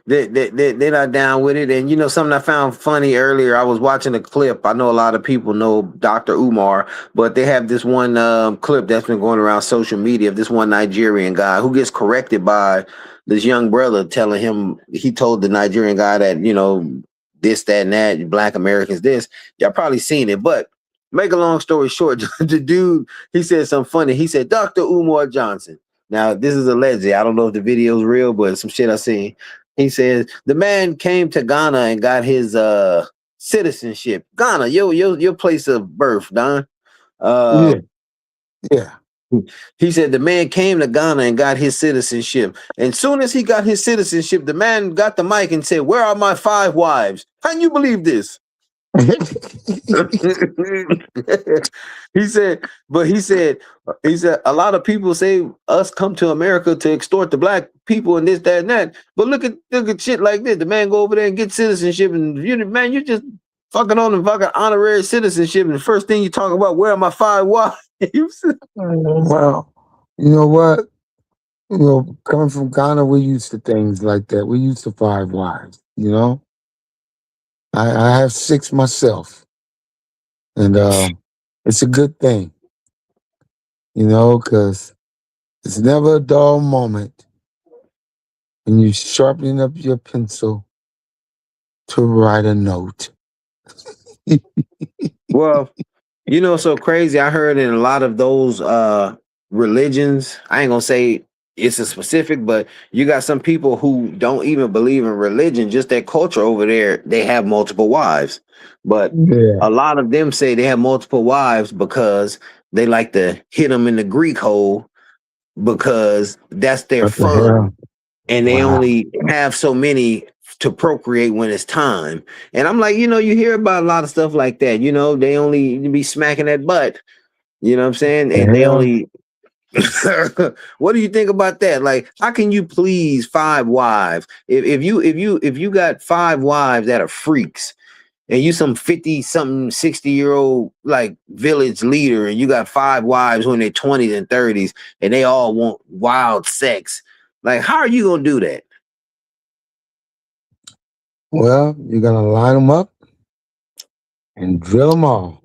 They're not down with it. And you know something I found funny earlier. I was watching a clip. I know a lot of people know Dr. Umar, but they have this one clip that's been going around social media of this one Nigerian guy who gets corrected by this young brother telling him he told the Nigerian guy that this, that, and that, Black Americans this. Y'all probably seen it, but make a long story short, the dude he said something funny. He said, Dr. Umar Johnson. Now, this is alleged. I don't know if the video's real, but some shit I seen. He says the man came to Ghana and got his citizenship. Ghana, your place of birth, Don. Yeah, yeah. He said the man came to Ghana and got his citizenship. And soon as he got his citizenship, the man got the mic and said, "Where are my 5 wives?" Can you believe this? he said a lot of people say us come to America to extort the black people and this, that, and that. But look at shit like this. The man go over there and get citizenship, and you just fucking on the fucking honorary citizenship, and the first thing you talk about, where are my 5 wives? Well, you know what? You know, coming from Ghana, we're used to things like that. We're used to 5 wives, you know? I have 6 myself. And it's a good thing, you know, because it's never a dull moment when you're sharpening up your pencil to write a note. Well, so crazy. I heard in a lot of those religions, I ain't gonna say it's a specific, but you got some people who don't even believe in religion, just their culture over there, they have multiple wives. But Yeah. a lot of them say they have multiple wives because they like to hit them in the Greek hole because that's their What the fun. hell? And they Wow. only have so many to procreate when it's time. And I'm like, you hear about a lot of stuff like that. They only be smacking that butt. You know what I'm saying? The And they hell? only what do you think about that? Like, how can you please 5 wives? If you got 5 wives that are freaks, and you some 50 something 60-year-old like village leader, and you got 5 wives who in their 20s and 30s, and they all want wild sex. Like, how are you gonna do that? Well, you're going to line them up and drill them all.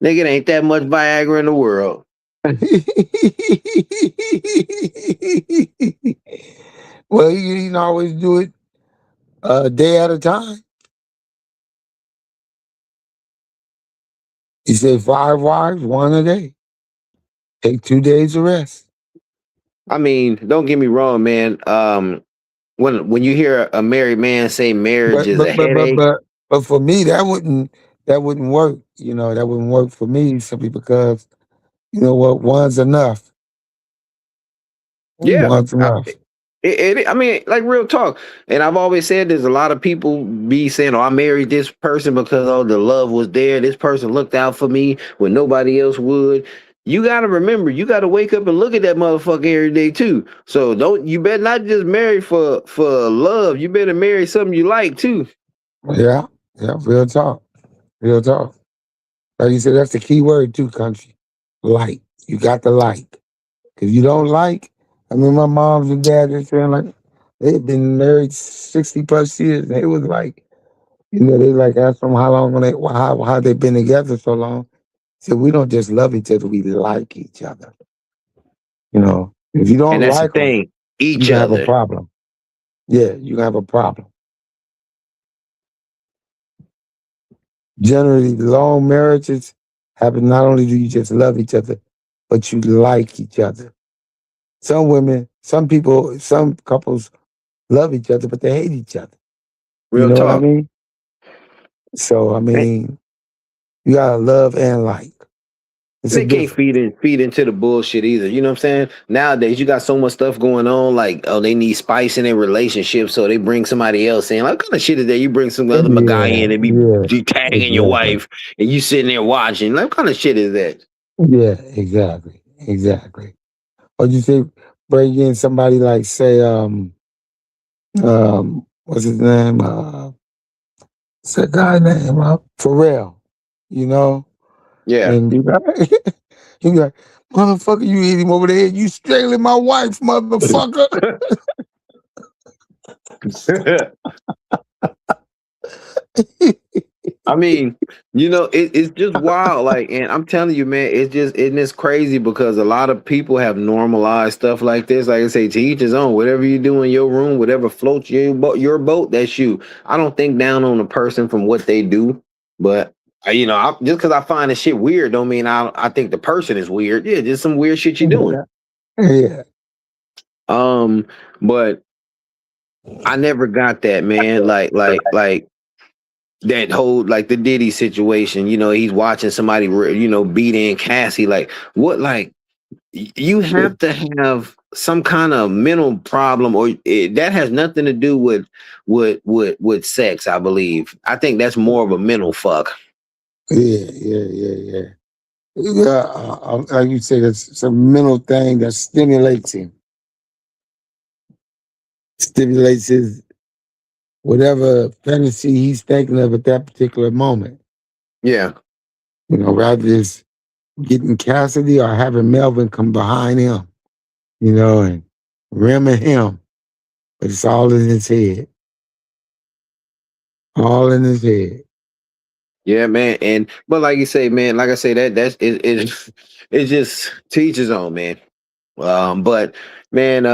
Nigga, it ain't that much Viagra in the world. Well, you can always do it a day at a time. You say 5 wives, 1 a day. Take 2 days of rest. I mean, don't get me wrong, man. When you hear a married man say marriage But is a but but but headache, but but for me, that wouldn't work. You know, that wouldn't work for me simply because you know what, one's enough. yeah. One's enough. I mean, like real talk. And I've always said there's a lot of people be saying, "Oh, I married this person because the love was there. This person looked out for me when nobody else would." You gotta remember, you gotta wake up and look at that motherfucker every day too. So you better not just marry for love. You better marry something you like too. Yeah, yeah, real talk. Real talk. Like you said, that's the key word too, country. Like. You got to like. If you don't like, I mean my moms and dad are saying like they've been married 60 plus years. They was like, they like asked them how long how they been together so long. So we don't just love each other, we like each other. You know, if you And don't that's the like them, thing. you Each can have a other. problem. Yeah, you can have a problem. Generally, long marriages happen not only do you just love each other, but you like each other. Some women, some people, some couples love each other, but they hate each other. You Real know what I talk. mean? So, I mean, you gotta love and like. It's a They can't difference. feed into the bullshit either. You know what I'm saying? Nowadays, you got so much stuff going on. Like, oh, they need spice in their relationship, so they bring somebody else in. Like, what kind of shit is that? You bring some other guy Yeah, in and yeah, be tagging your exactly. wife, and you sitting there watching. Like, what kind of shit is that? Yeah, exactly, exactly. Or you think bring in somebody like say, what's his name? What's that guy name? Pharrell. You know, Yeah. and you got you like, motherfucker, you hit him over the head. You strangling my wife, motherfucker. I mean, it's just wild. Like, and I'm telling you, man, it's crazy because a lot of people have normalized stuff like this. Like I say, to each his own. Whatever you do in your room, whatever floats your boat, that's you. I don't think down on a person from what they do, but just because I find the shit weird, don't mean I think the person is weird. Yeah, just some weird shit you're doing. Yeah. But I never got that, man. Like that whole like the Diddy situation, he's watching somebody, beat in Cassie. Like what? Like you have to have some kind of mental problem, or that has nothing to do with sex. I believe. I think that's more of a mental fuck. Yeah. Yeah, like you say, that's a mental thing that stimulates him, stimulates his whatever fantasy he's thinking of at that particular moment. Yeah, You know, rather just getting Cassidy or having Melvin come behind him, you know, and rimming him. But it's all in his head. All in his head. yeah, man. And but like you say, man, like I say, that's it's just to each his own, man. But man,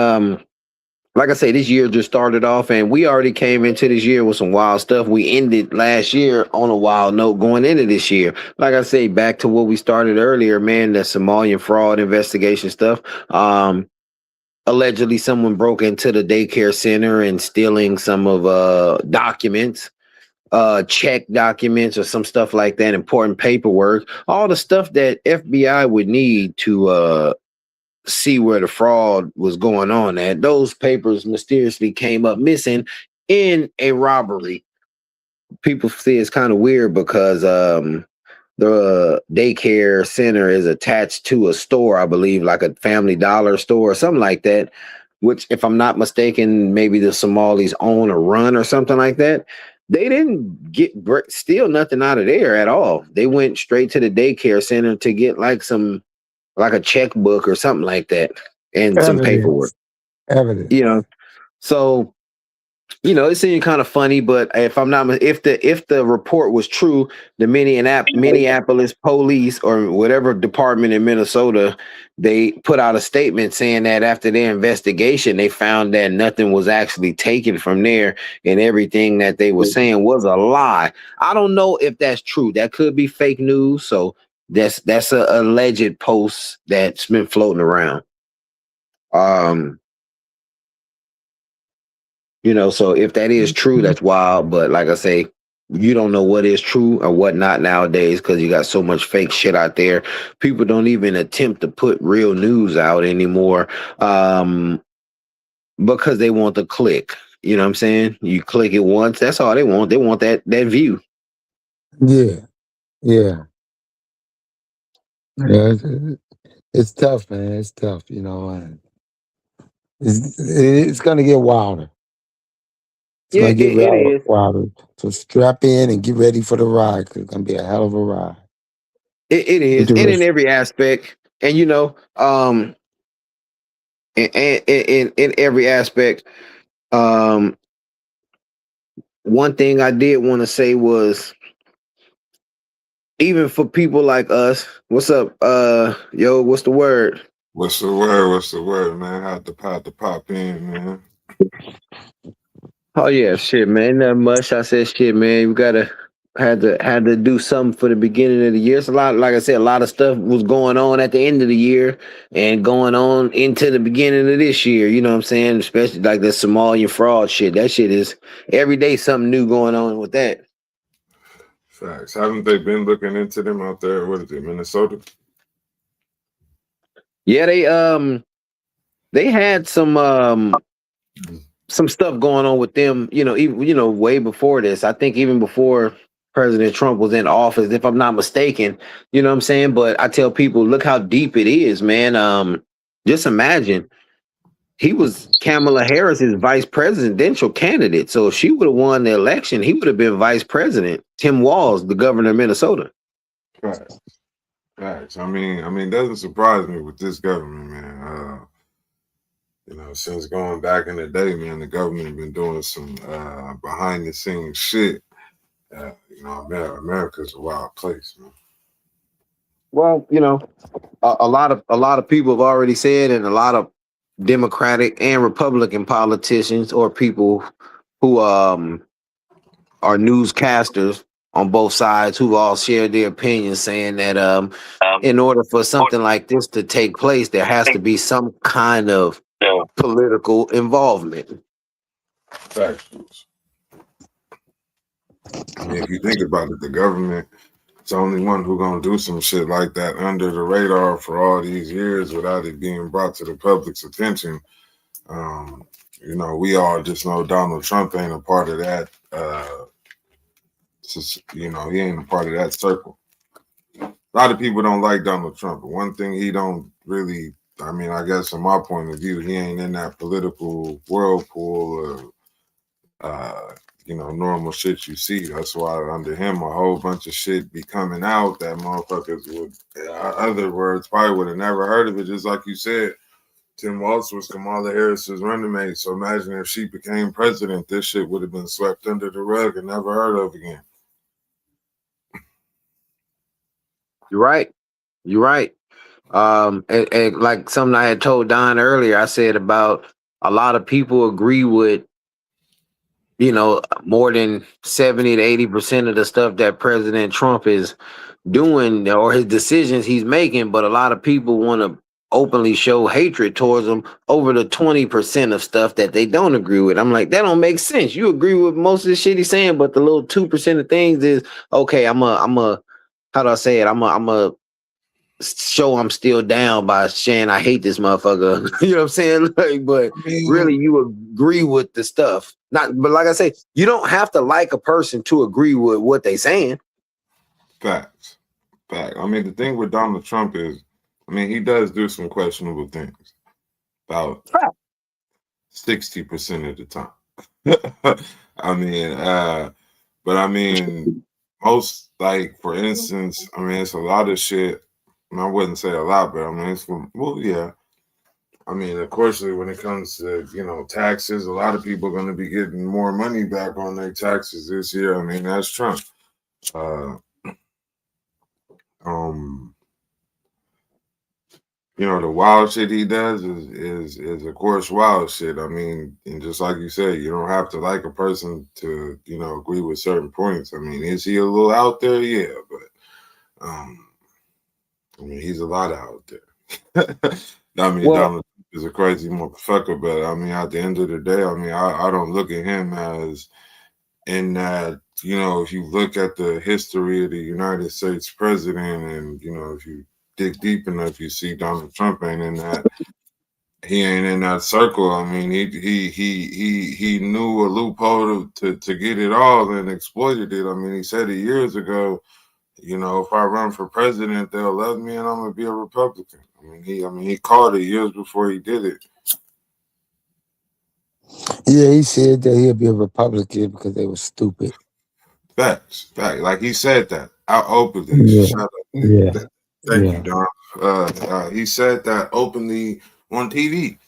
like I say, this year just started off, and we already came into this year with some wild stuff. We ended last year on a wild note going into this year. Like I say, back to what we started earlier, man, the Somalian fraud investigation stuff. Allegedly, someone broke into the daycare center and stealing some of documents, check documents or some stuff like that, important paperwork, all the stuff that FBI would need to see where the fraud was going on at. Those papers mysteriously came up missing in a robbery. People say it's kind of weird because the daycare center is attached to a store, I believe, like a Family Dollar store or something like that. Which, if I'm not mistaken, maybe the Somalis own or run or something like that. They didn't steal nothing out of there at all. They went straight to the daycare center to get like a checkbook or something like that and some paperwork. Evidence. Evidence. You know, so it seemed kind of funny, but if I'm not if the report was true, the Minneapolis police or whatever department in Minnesota, they put out a statement saying that after their investigation, they found that nothing was actually taken from there, and everything that they were saying was a lie. I don't know if that's true. That could be fake news. So that's a alleged post that's been floating around. Um, so if that is true, that's wild. But like I say, you don't know what is true or what not nowadays because you got so much fake shit out there. People don't even attempt to put real news out anymore because they want the click. You know what I'm saying? You click it once, that's all they want. They want that view. Yeah. Yeah. Yeah. It's tough, man. It's tough, and it's going to get wilder. It's Yeah, going to get it is. wilder. So strap in and get ready for the ride 'cause it's going to be a hell of a ride. It is. And in Interesting. every aspect. And in every aspect, um, one thing I did want to say was even for people like us, what's up? Yo, what's the word? What's the word? What's the word, man? Had to pop in, man. Oh yeah, shit, man. Nothing much. I said shit, man. We gotta had to do something for the beginning of the year. It's a lot, like I said, a lot of stuff was going on at the end of the year and going on into the beginning of this year. You know what I'm saying? Especially like the Somalian fraud shit. That shit is every day something new going on with that. Facts. Haven't they been looking into them out there? What is it, Minnesota? Yeah, they had some stuff going on with them, even way before this. I think even before President Trump was in office, if I'm not mistaken, you know what I'm saying? But I tell people, look how deep it is, man. Just imagine he was Kamala Harris's vice presidential candidate. So if she would have won the election, he would have been vice president. Tim Walz, the governor of Minnesota. Facts. Facts. It doesn't surprise me with this government, man. Since going back in the day, man, the government been doing some behind the scenes shit. America's a wild place, man. Well, a lot of people have already said, and a lot of Democratic and Republican politicians or people who are newscasters on both sides who all shared their opinions, saying that in order for something like this to take place, there has to be some kind of political involvement. Facts. If you think about it, the government is the only one who gonna do some shit like that under the radar for all these years without it being brought to the public's attention. Um, we all just know Donald Trump ain't a part of that. He ain't a part of that circle. A lot of people don't like Donald Trump, but one thing he don't really, I guess from my point of view, he ain't in that political whirlpool of normal shit you see. That's why under him a whole bunch of shit be coming out that motherfuckers would, other words, probably would have never heard of it. Just like you said, Tim Walz was Kamala Harris's running mate. So imagine if she became president, this shit would have been swept under the rug and never heard of again. You're right. You're right. And like something I had told Don earlier, I said about a lot of people agree with more than 70 to 80% of the stuff that President Trump is doing or his decisions he's making, but a lot of people want to openly show hatred towards him over the 20% of stuff that they don't agree with. I'm like, that don't make sense. You agree with most of the shit he's saying, but the little 2% of things is okay. I'm a how do I say it? I'm a show I'm still down by saying I hate this motherfucker. You know what I'm saying? Like, but really, you agree with the stuff. But like I say, you don't have to like a person to agree with what they saying. Facts. Fact. The thing with Donald Trump is, he does do some questionable things about 60% of the time. Most, like, for instance, it's a lot of shit. I wouldn't say a lot, but it's yeah. Of course, when it comes to taxes, a lot of people are going to be getting more money back on their taxes this year. That's Trump. The wild shit he does is of course wild shit. And just like you said, you don't have to like a person to agree with certain points. Is he a little out there? Yeah, but he's a lot out there. Well, Donald is a crazy motherfucker, but at the end of the day, I don't look at him as in that, if you look at the history of the United States president and, if you dig deep enough, you see Donald Trump ain't in that. He ain't in that circle. He knew a loophole to get it all and exploited it. He said it years ago. If I run for president, they'll love me, and I'm gonna be a Republican. He called it years before he did it. Yeah, he said that he'll be a Republican because they were stupid. Facts. Like he said that out openly. Yeah, Shut up. yeah, Thank you, yeah. Don. He said that openly on TV.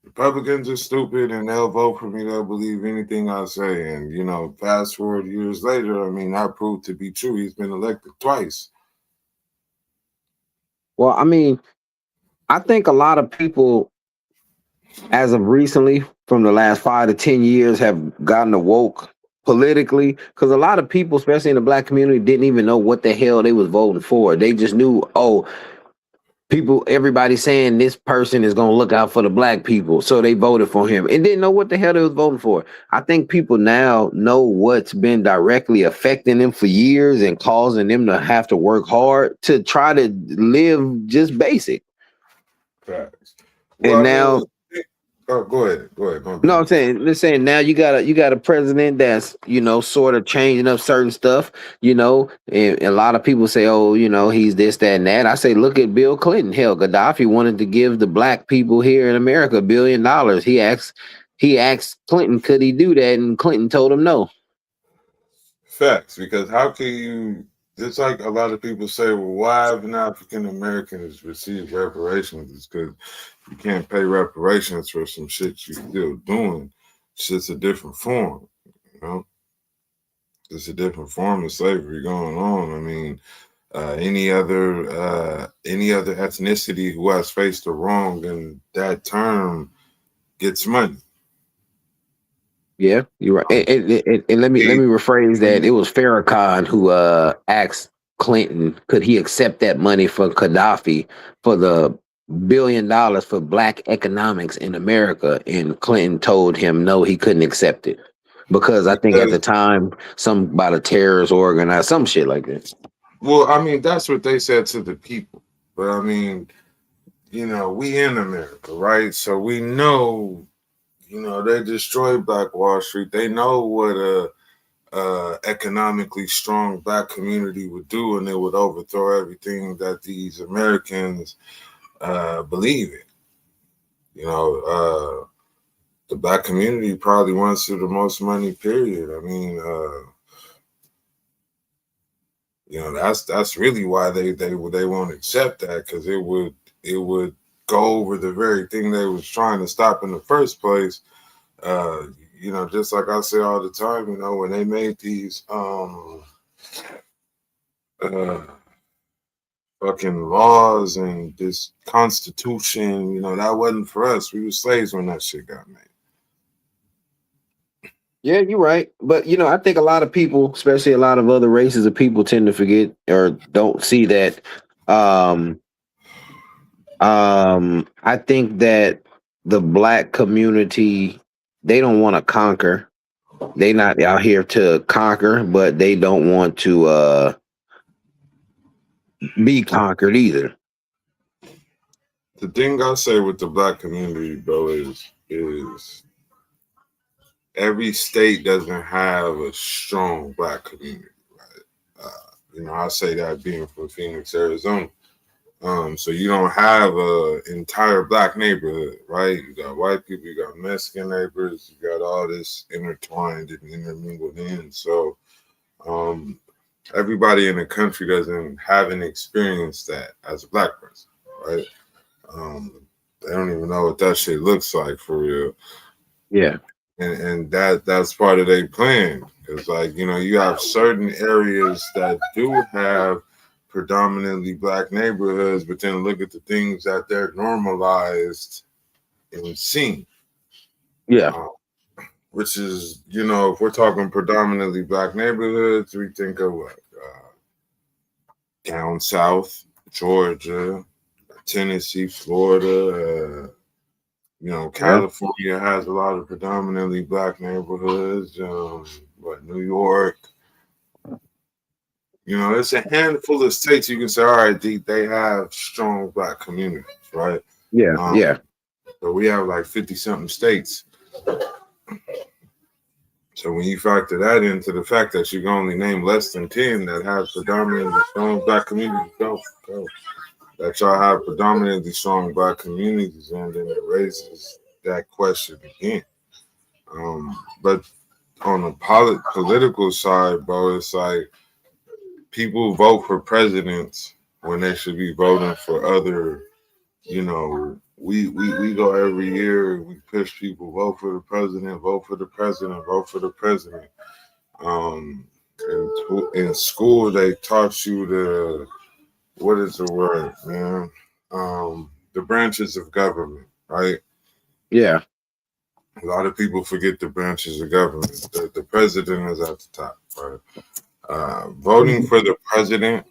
Republicans are stupid and they'll vote for me. They'll believe anything I say. And, fast forward years later, that proved to be true. He's been elected twice. well, I think a lot of people, as of recently, from the last 5 to 10 years, have gotten awoke politically, because a lot of people, especially in the black community, didn't even know what the hell they was voting for. They just knew, oh, people, everybody saying this person is gonna look out for the black people, so they voted for him and didn't know what the hell they was voting for. I think people now know what's been directly affecting them for years and causing them to have to work hard to try to live just basic. Facts. And Well, I now, mean, go ahead. Go ahead. My no, bad. I'm saying, let's say now you got a president that's, sort of changing up certain stuff, and a lot of people say, oh, he's this, that, and that. I say, look at Bill Clinton. Hell, Gaddafi wanted to give the black people here in America $1 billion. He asked Clinton, could he do that? And Clinton told him no. Facts, because how can you? Just like a lot of people say, well, why haven't African Americans received reparations? It's because you can't pay reparations for some shit you still doing. It's just a different form, you know. It's a different form of slavery going on. I mean, any other ethnicity who has faced a wrong in that term gets money. Yeah, you're right. And let me rephrase that. It was Farrakhan who asked Clinton, could he accept that money for Gaddafi for the $1 billion for black economics in America? And Clinton told him no, he couldn't accept it. Because I think at the time, some about a terrorist organized some shit like that. Well, I mean, that's what they said to the people. But I mean, we in America, right? So we know, they destroyed Black Wall Street. They know what a economically strong black community would do, and it would overthrow everything that these Americans believe in. The black community probably wants the most money, period. I mean, that's really why they won't accept that, because it would go over the very thing they was trying to stop in the first place. Just like I say all the time, when they made these fucking laws and this constitution, that wasn't for us. We were slaves when that shit got made. Yeah, you're right. But I think a lot of people, especially a lot of other races of people, tend to forget or don't see that. I think that the black community, they don't want to conquer. They not out here to conquer, but they don't want to be conquered either. The thing I say with the black community, bro, is every state doesn't have a strong black community, right? I say that being from Phoenix, Arizona. So you don't have an entire black neighborhood, right? You got white people, you got Mexican neighbors, you got all this intertwined and intermingled in. So everybody in the country haven't experienced that as a black person, right? They don't even know what that shit looks like for real. Yeah. And that's part of their plan. Because you have certain areas that do have predominantly black neighborhoods, but then look at the things that they're normalized and seen. Yeah. Which is, if we're talking predominantly black neighborhoods, we think of what? Down south, Georgia, Tennessee, Florida, California has a lot of predominantly black neighborhoods. New York. It's a handful of states you can say, all right, they have strong black communities, right? Yeah. Yeah. But we have like 50-something states. So when you factor that into the fact that you can only name less than 10 that have predominantly strong black communities, that y'all have predominantly strong black communities, and then it raises that question again. But on the political side, bro, it's like people vote for presidents when they should be voting for other, we go every year, we push people, vote for the president, vote for the president, vote for the president. In school, they taught you what is the word, man? the branches of government, right? Yeah. A lot of people forget the branches of government. The president is at the top, right? Voting for the president,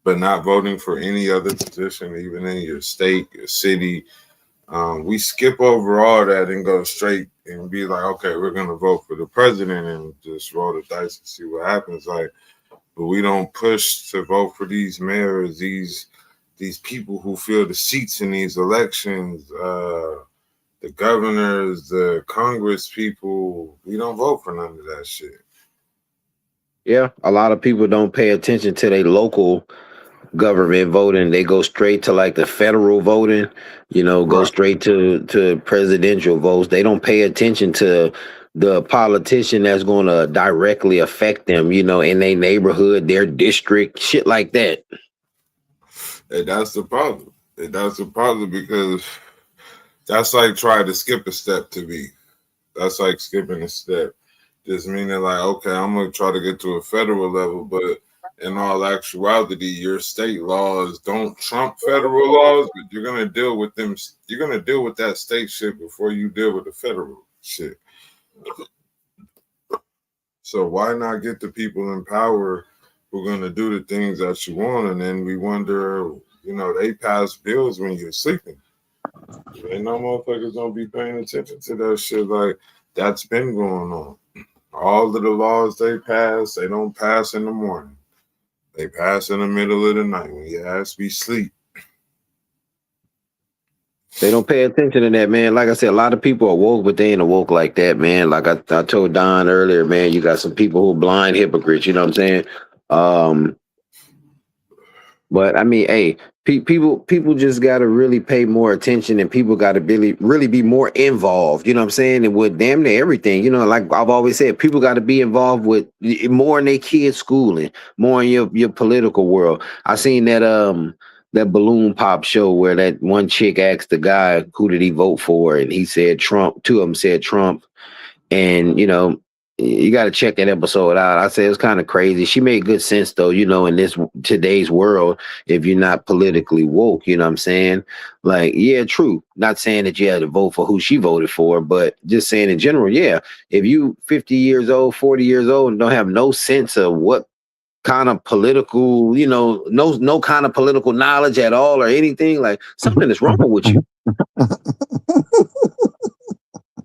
but not voting for any other position, even in your state, your city. We skip over all that and go straight and be like, okay, we're going to vote for the president and just roll the dice and see what happens. Like, but we don't push to vote for these mayors, these people who fill the seats in these elections, the governors, the Congress people. We don't vote for none of that shit. Yeah. A lot of people don't pay attention to their local government voting. They go straight to like the federal voting, go Right. straight to presidential votes. They don't pay attention to the politician that's going to directly affect them, in their neighborhood, their district, shit like that. And that's the problem. And that's the problem because that's like trying to skip a step to me. That's like skipping a step. Just meaning like, okay, I'm going to try to get to a federal level, but in all actuality, your state laws don't trump federal laws, but you're going to deal with them. You're going to deal with that state shit before you deal with the federal shit. So why not get the people in power who are going to do the things that you want? And then we wonder, they pass bills when you're sleeping. Ain't no motherfuckers don't be paying attention to that shit. Like, that's been going on. All of the laws they pass, they don't pass in the morning. They pass in the middle of the night when your ass be sleep. They don't pay attention to that, man. Like I said, a lot of people are woke, but they ain't awoke like that, man. Like I told Don earlier, man, you got some people who are blind hypocrites, you know what I'm saying? But I mean, hey, people just got to really pay more attention, and people got to really be more involved. You know what I'm saying? And with damn near everything, like I've always said, people got to be involved with more in their kids' schooling, more in your political world. I seen that balloon pop show where that one chick asked the guy who did he vote for, and he said Trump. Two of them said Trump, and you got to check that episode out. I say it's kind of crazy. She made good sense though, in this today's world, if you're not politically woke, you know what I'm saying? Like, yeah, true. Not saying that you had to vote for who she voted for, but just saying in general, yeah, if you 50 years old, 40 years old and don't have no sense of what kind of political, no kind of political knowledge at all or anything, like something is wrong with you.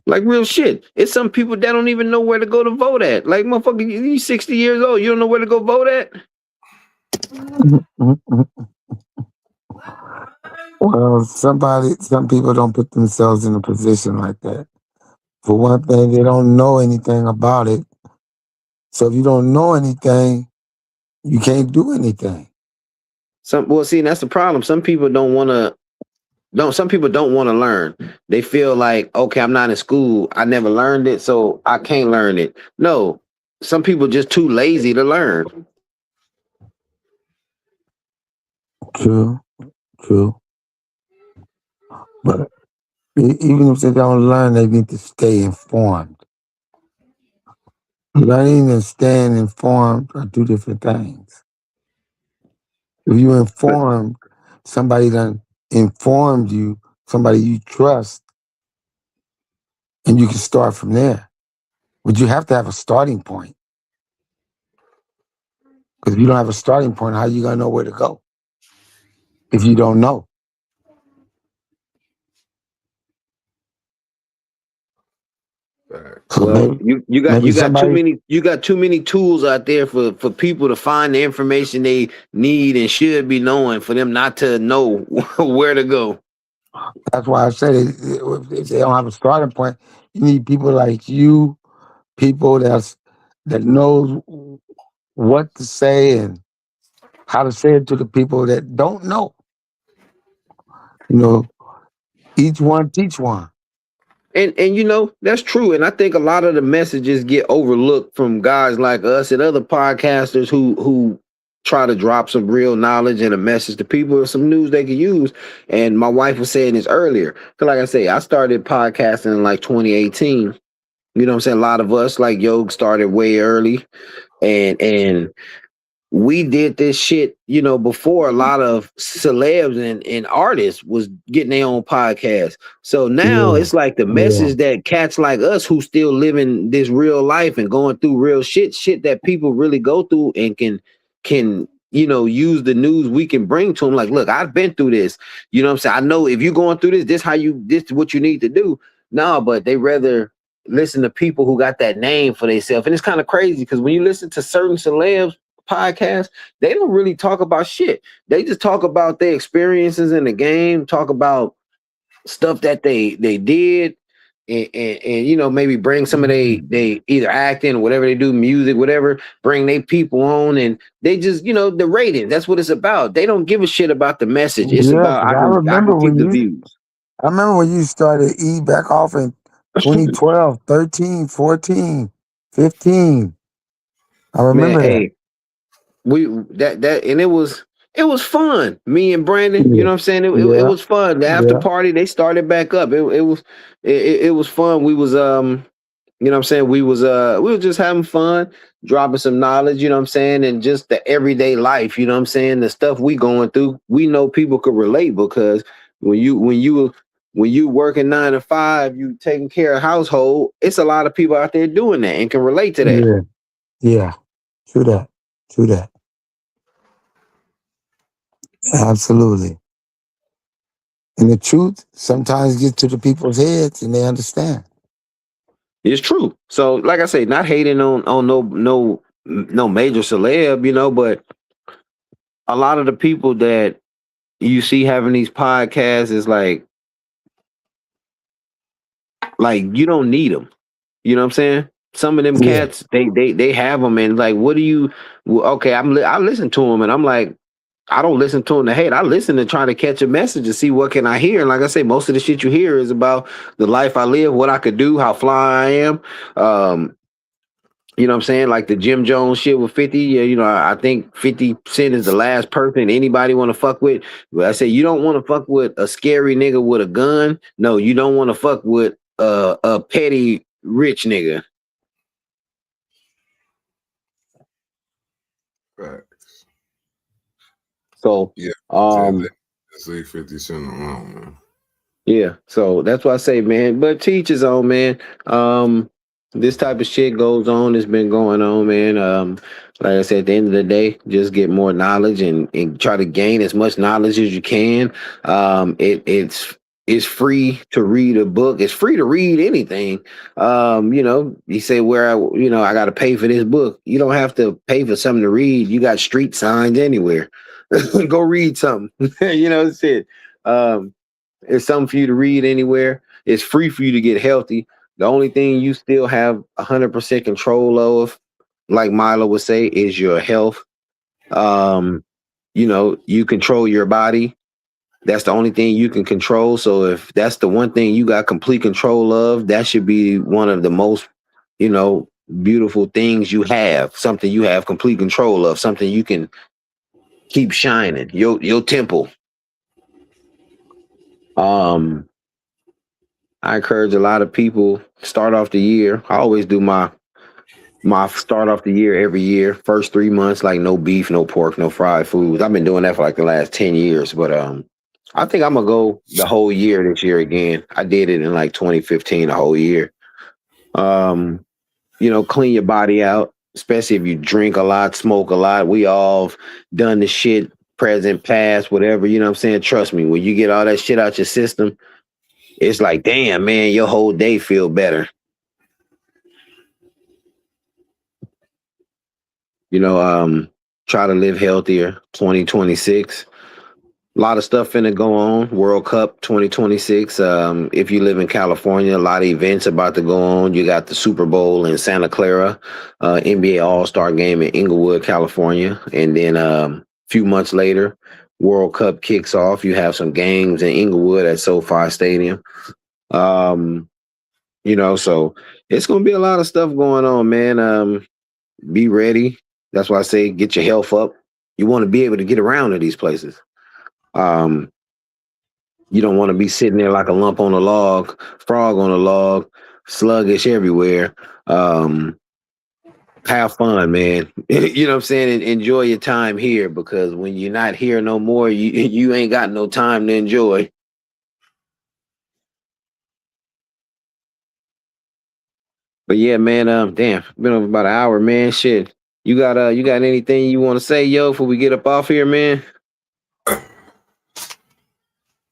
Like real shit. It's some people that don't even know where to go to vote at. Like, motherfucker, you 60 years old, you don't know where to go vote at? Well, some people don't put themselves in a position like that. For one thing, they don't know anything about it. So if you don't know anything, you can't do anything. See, that's the problem. Some people don't want to learn. They feel like, okay, I'm not in school. I never learned it, so I can't learn it. No, some people just too lazy to learn. True. But even if they don't learn, they need to stay informed. Learning and staying informed are two different things. If you're informed, somebody done informed you, somebody you trust, and you can start from there. But you have to have a starting point. Because if you don't have a starting point, how are you going to know where to go? If you don't know. So Well, you got too many tools out there for people to find the information they need and should be knowing for them not to know where to go. That's why I said if they don't have a starting point, you need people like you, people that knows what to say and how to say it to the people that don't know. Each one teach one. And that's true. And I think a lot of the messages get overlooked from guys like us and other podcasters who try to drop some real knowledge and a message to people or some news they can use. And my wife was saying this earlier. Cause like I say, I started podcasting in like 2018. You know what I'm saying? A lot of us like Yog started way early. And we did this shit, before a lot of celebs and artists was getting their own podcast. So now Yeah, it's like the yeah, message that cats like us who still living this real life and going through real shit that people really go through and can use the news we can bring to them. Like, look, I've been through this. You know what I'm saying? I know if you're going through this is what you need to do. No, but they rather listen to people who got that name for themselves. And it's kind of crazy because when you listen to certain celebs podcast, they don't really talk about shit. They just talk about their experiences in the game, talk about stuff that they did, and maybe bring some of they either acting or whatever they do, music, whatever, bring they people on, and they just the rating. That's what it's about. They don't give a shit about the message. It's yeah. about 'Cause I can keep the views. I remember when you started E back off in 2012, 13, 14, 15. I Man, remember that. hey, we that and it was fun. Me and Brandon, you Yeah, know what I'm saying? It yeah, was fun. The after yeah, party, they started back up. It was fun. We was you know what I'm saying? We were just having fun, dropping some knowledge, you know what I'm saying, and just the everyday life, you know what I'm saying? The stuff we going through, we know people could relate because when you working 9 to 5, you taking care of household, it's a lot of people out there doing that and can relate to that. yeah, yeah. True that. True that. Absolutely. And the truth sometimes gets to the people's heads and they understand. It's true. So, like I say, not hating on no major celeb, but a lot of the people that you see having these podcasts is like you don't need them. You know what I'm saying? Some of them Yeah, cats, they have them, and like, what do you? Well, okay, I listen to them, and I'm like, I don't listen to them to hate. I listen to try to catch a message and see what can I hear. And like I say, most of the shit you hear is about the life I live, what I could do, how fly I am. You know what I'm saying? Like the Jim Jones shit with 50. Yeah, I think 50 Cent is the last person anybody want to fuck with. But I say you don't want to fuck with a scary nigga with a gun. No, you don't want to fuck with a petty rich nigga. Facts. So Yeah. um Let's leave 50 Cent alone, man. yeah, so that's why I say, man, but teach his own, man. This type of shit goes on, it's been going on, man. Like I said, at the end of the day, just get more knowledge and try to gain as much knowledge as you can. It's free to read a book. It's free to read anything. You say where I got to pay for this book. You don't have to pay for something to read. You got street signs anywhere. Go read something. It's it. It's something for you to read anywhere. It's free for you to get healthy. The only thing you still have 100% control of, like Milo would say, is your health. You control your body. That's the only thing you can control. So if that's the one thing you got complete control of, that should be one of the most, beautiful things you have. Something you have complete control of. Something you can keep shining. Your temple. I encourage a lot of people start off the year. I always do my start off the year every year. First 3 months, like no beef, no pork, no fried foods. I've been doing that for like the last 10 years, but I think I'm gonna go the whole year this year again. I did it in like 2015, the whole year. Um, clean your body out, especially if you drink a lot, smoke a lot. We all have done the shit, present, past, whatever, you know what I'm saying? Trust me, when you get all that shit out your system, it's like, damn, man, your whole day feel better. Try to live healthier. 2026. A lot of stuff finna go on. World Cup 2026. If you live in California, a lot of events about to go on. You got the Super Bowl in Santa Clara, NBA All-Star game in Inglewood, California, and then a few months later, World Cup kicks off. You have some games in Inglewood at SoFi Stadium. So it's gonna be a lot of stuff going on, man. Be ready. That's why I say get your health up. You want to be able to get around to these places. Um, you don't want to be sitting there like a lump on a log, frog on a log, sluggish everywhere. have fun, man. You know what I'm saying? And enjoy your time here because when you're not here no more, you ain't got no time to enjoy. But yeah, man, damn, been over about an hour, man. Shit. You got anything you want to say, yo, before we get up off here, man?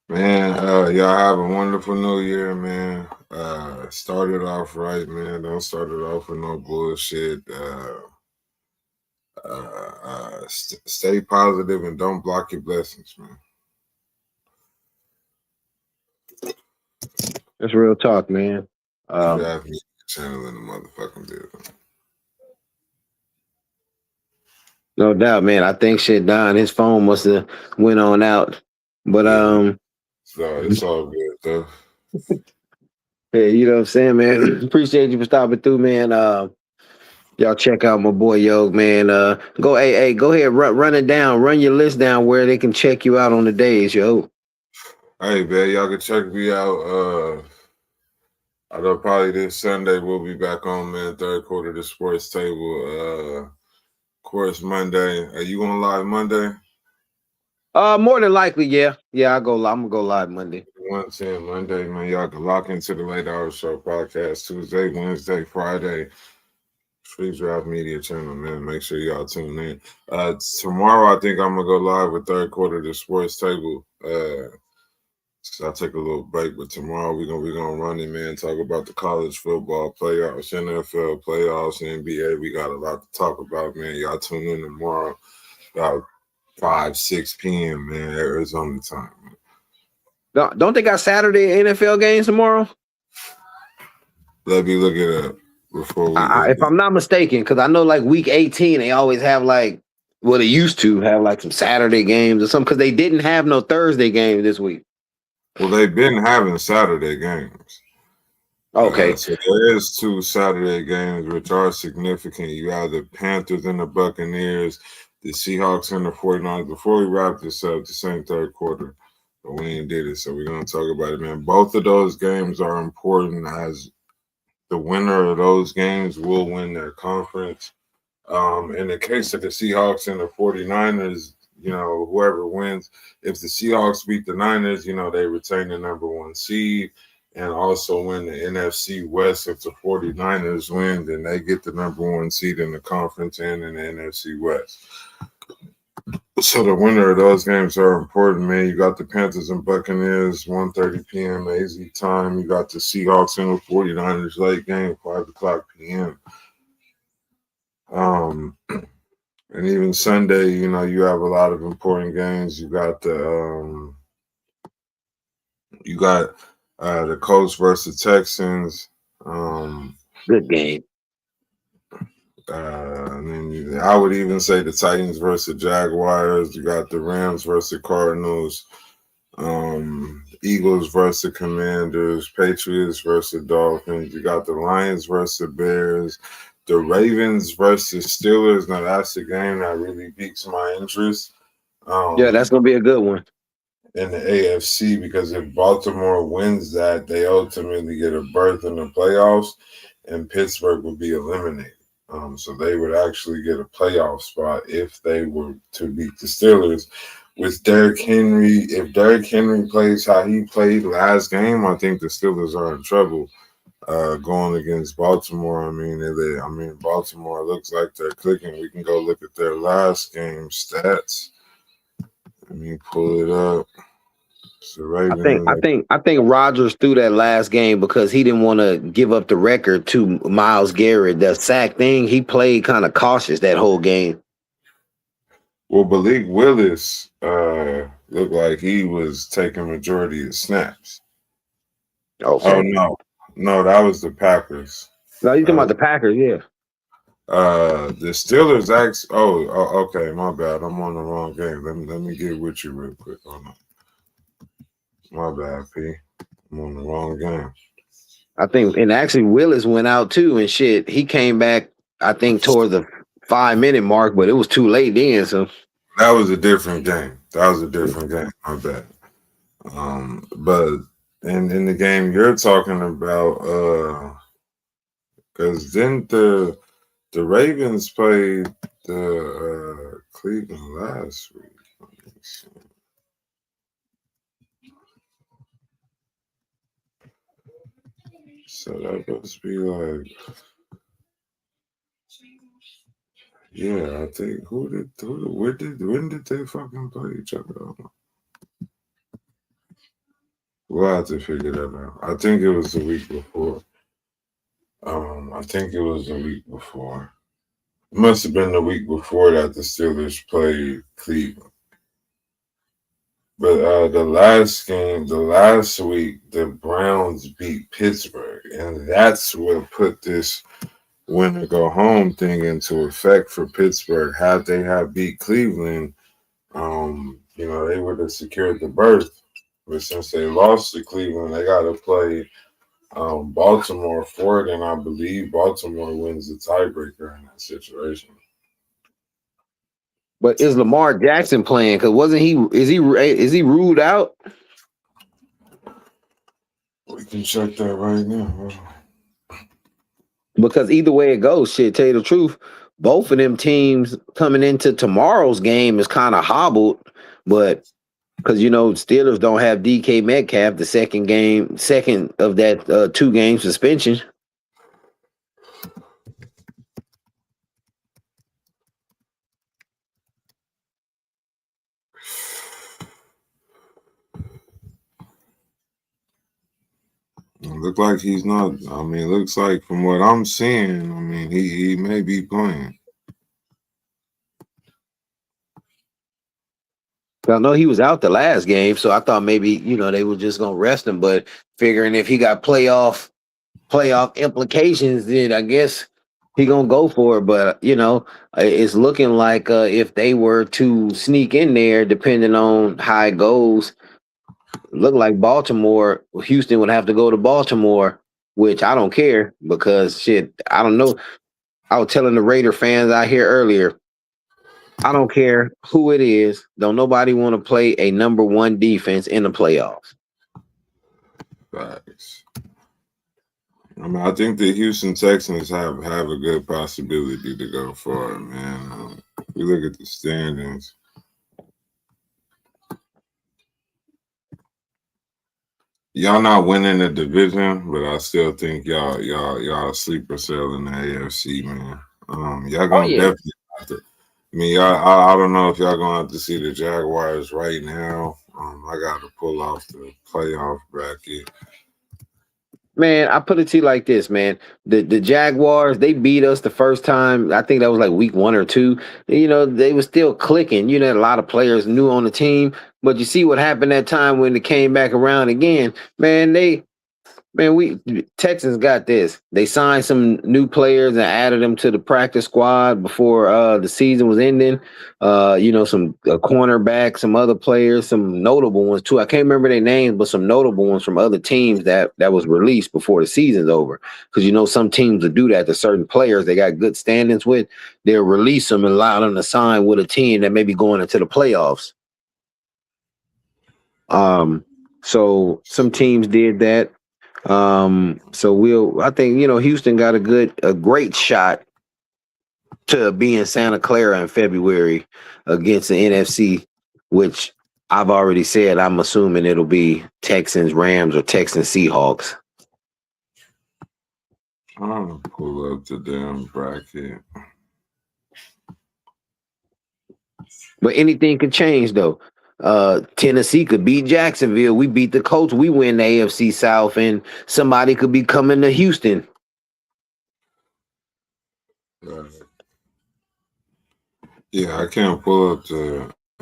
Man, y'all have a wonderful new year, man. Start it off right, man. Don't start it off with no bullshit. Stay positive and don't block your blessings, man. That's real talk, man. Drive me channel in the motherfucking building. No doubt, man. I think shit Don, his phone must have went on out. But Yeah. So it's all good though. hey, you know what I'm saying, man? Appreciate you for stopping through, man. Y'all check out my boy Yog, man. Go ahead, run it down, run your list down where they can check you out on the days, yo. Hey, man, y'all can check me out. I know probably this Sunday we'll be back on, man. Third quarter the sports table. Of course, Monday. Are you going live Monday? More than likely, yeah. Yeah, I'm gonna go live Monday. 110 Monday, man. Y'all can lock into the Late Hour Show podcast Tuesday, Wednesday, Friday. Free Drive Media channel, man. Make sure y'all tune in. Tomorrow, I think I'm gonna go live with third quarter the sports table. So I'll take a little break, but tomorrow we're gonna run it, man. Talk about the college football playoffs, NFL playoffs, NBA. We got a lot to talk about, man. Y'all tune in tomorrow about 5-6 p.m. man. Arizona time, man. Don't they got Saturday NFL games tomorrow? Let me look it up before we. If I'm not mistaken, because I know like week 18 they always have like, well, they used to have like some Saturday games or something because they didn't have no Thursday game this week. Well, they've been having Saturday games. Okay. So there is 2 Saturday games which are significant. You have the Panthers and the Buccaneers, the Seahawks and the 49ers. Before we wrap this up, the same third quarter, but we ain't did it, so we're gonna talk about it, man. Both of those games are important as the winner of those games will win their conference. In the case of the Seahawks and the 49ers, whoever wins, if the Seahawks beat the Niners, they retain the number 1 seed and also win the NFC West. If the 49ers win, then they get the number 1 seed in the conference and in the NFC West. So the winner of those games are important, man. You got the Panthers and Buccaneers, 1:30 p.m. AZ time. You got the Seahawks and the 49ers late game, 5 o'clock p.m. And even Sunday, you have a lot of important games. You got the Colts versus Texans. Good game. And then I would even say the Titans versus Jaguars. You got the Rams versus Cardinals. Eagles versus Commanders. Patriots versus Dolphins. You got the Lions versus Bears. The Ravens versus Steelers. Now that's a game that really piques my interest. Yeah, that's gonna be a good one in the AFC, because if Baltimore wins that, they ultimately get a berth in the playoffs, and Pittsburgh would be eliminated. So they would actually get a playoff spot if they were to beat the Steelers. With Derrick Henry, if Derrick Henry plays how he played last game, I think the Steelers are in trouble. Going against Baltimore, Baltimore looks like they're clicking. We can go look at their last game stats. Let me pull it up. So I think Rodgers threw that last game because he didn't want to give up the record to Myles Garrett. The sack thing, he played kind of cautious that whole game. Well, Malik Willis looked like he was taking majority of snaps. Okay. Oh no, that was the Packers. No, you talking about the Packers, yeah. The Steelers okay, my bad. I'm on the wrong game. Let me get with you real quick. Hold on. My bad, P. I'm on the wrong game. I think, and actually Willis went out too and shit. He came back, I think, toward the 5-minute mark, but it was too late then. So that was a different game. My bad. But in the game you're talking about, because didn't the The Ravens played the Cleveland last week. Let me see. So that must be like, yeah, I think when did they fucking play each other? We'll have to figure that out. I think it was the week before. I think it was the week before. It must have been the week before that the Steelers played Cleveland. But the last week, the Browns beat Pittsburgh, and that's what put this win or go home thing into effect for Pittsburgh. Had they have beat Cleveland, they would have secured the berth. But since they lost to Cleveland, they got to play Baltimore for it, and I believe Baltimore wins the tiebreaker in that situation. But is Lamar Jackson playing? Because wasn't he? Is he ruled out? We can check that right now. Bro. Because either way it goes, shit, tell you the truth, both of them teams coming into tomorrow's game is kind of hobbled, but because Steelers don't have DK Metcalf, the second of that 2-game suspension. Look like he's not. I mean, looks like from what I'm seeing, I mean, he may be playing. I know he was out the last game, so I thought maybe they were just gonna rest him. But figuring if he got playoff implications, then I guess he gonna go for it. But it's looking like if they were to sneak in there, depending on how it goes, look like Houston would have to go to Baltimore, which I don't care because shit, I don't know. I was telling the Raider fans out here earlier, I don't care who it is. Don't nobody want to play a number 1 defense in the playoffs. Facts. I mean, I think the Houston Texans have a good possibility to go far, man. If you look at the standings, y'all not winning the division, but I still think y'all sleeper cell in the AFC, man. Y'all gonna definitely have to. I mean, I don't know if y'all gonna have to see the Jaguars right now. I got to pull off the playoff bracket. Man, I put it to you like this, man. The Jaguars, they beat us the first time. I think that was like week 1 or 2. They were still clicking. A lot of players new on the team. But you see what happened that time when they came back around again. Texans got this. They signed some new players and added them to the practice squad before the season was ending. Some cornerback, some other players, some notable ones too. I can't remember their names, but some notable ones from other teams that was released before the season's over. Because some teams will do that to certain players they got good standings with. They'll release them and allow them to sign with a team that may be going into the playoffs. So some teams did that. I think Houston got a great shot to be in Santa Clara in February against the NFC, which I've already said I'm assuming it'll be Texans, Rams, or Texans, Seahawks. I'm gonna pull up the damn bracket. But anything could change though. Tennessee could beat Jacksonville. We beat the Colts. We win the AFC South, and somebody could be coming to Houston. Yeah, I can't pull up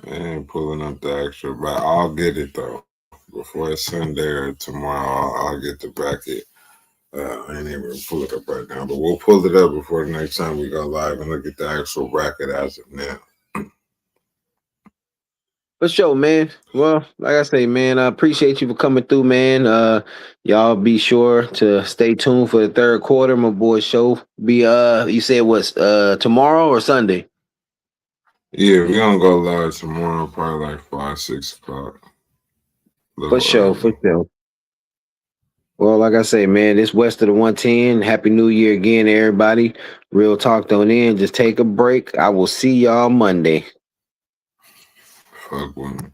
I ain't pulling up the actual, but I'll get it though. Before Sunday or tomorrow, I'll get the bracket. I ain't even pull it up right now, but we'll pull it up before the next time we go live and look at the actual bracket as of now. For sure, man. Well, like I say, man, I appreciate you for coming through, man. Y'all be sure to stay tuned for the third quarter. My boy show be you said what's tomorrow or Sunday? Yeah, we're gonna go live tomorrow, probably like 5, 6 o'clock. For sure. Well, like I say, man, this West of the 110. Happy New Year again, everybody. Real talk don't end. Just take a break. I will see y'all Monday. Fuck with me.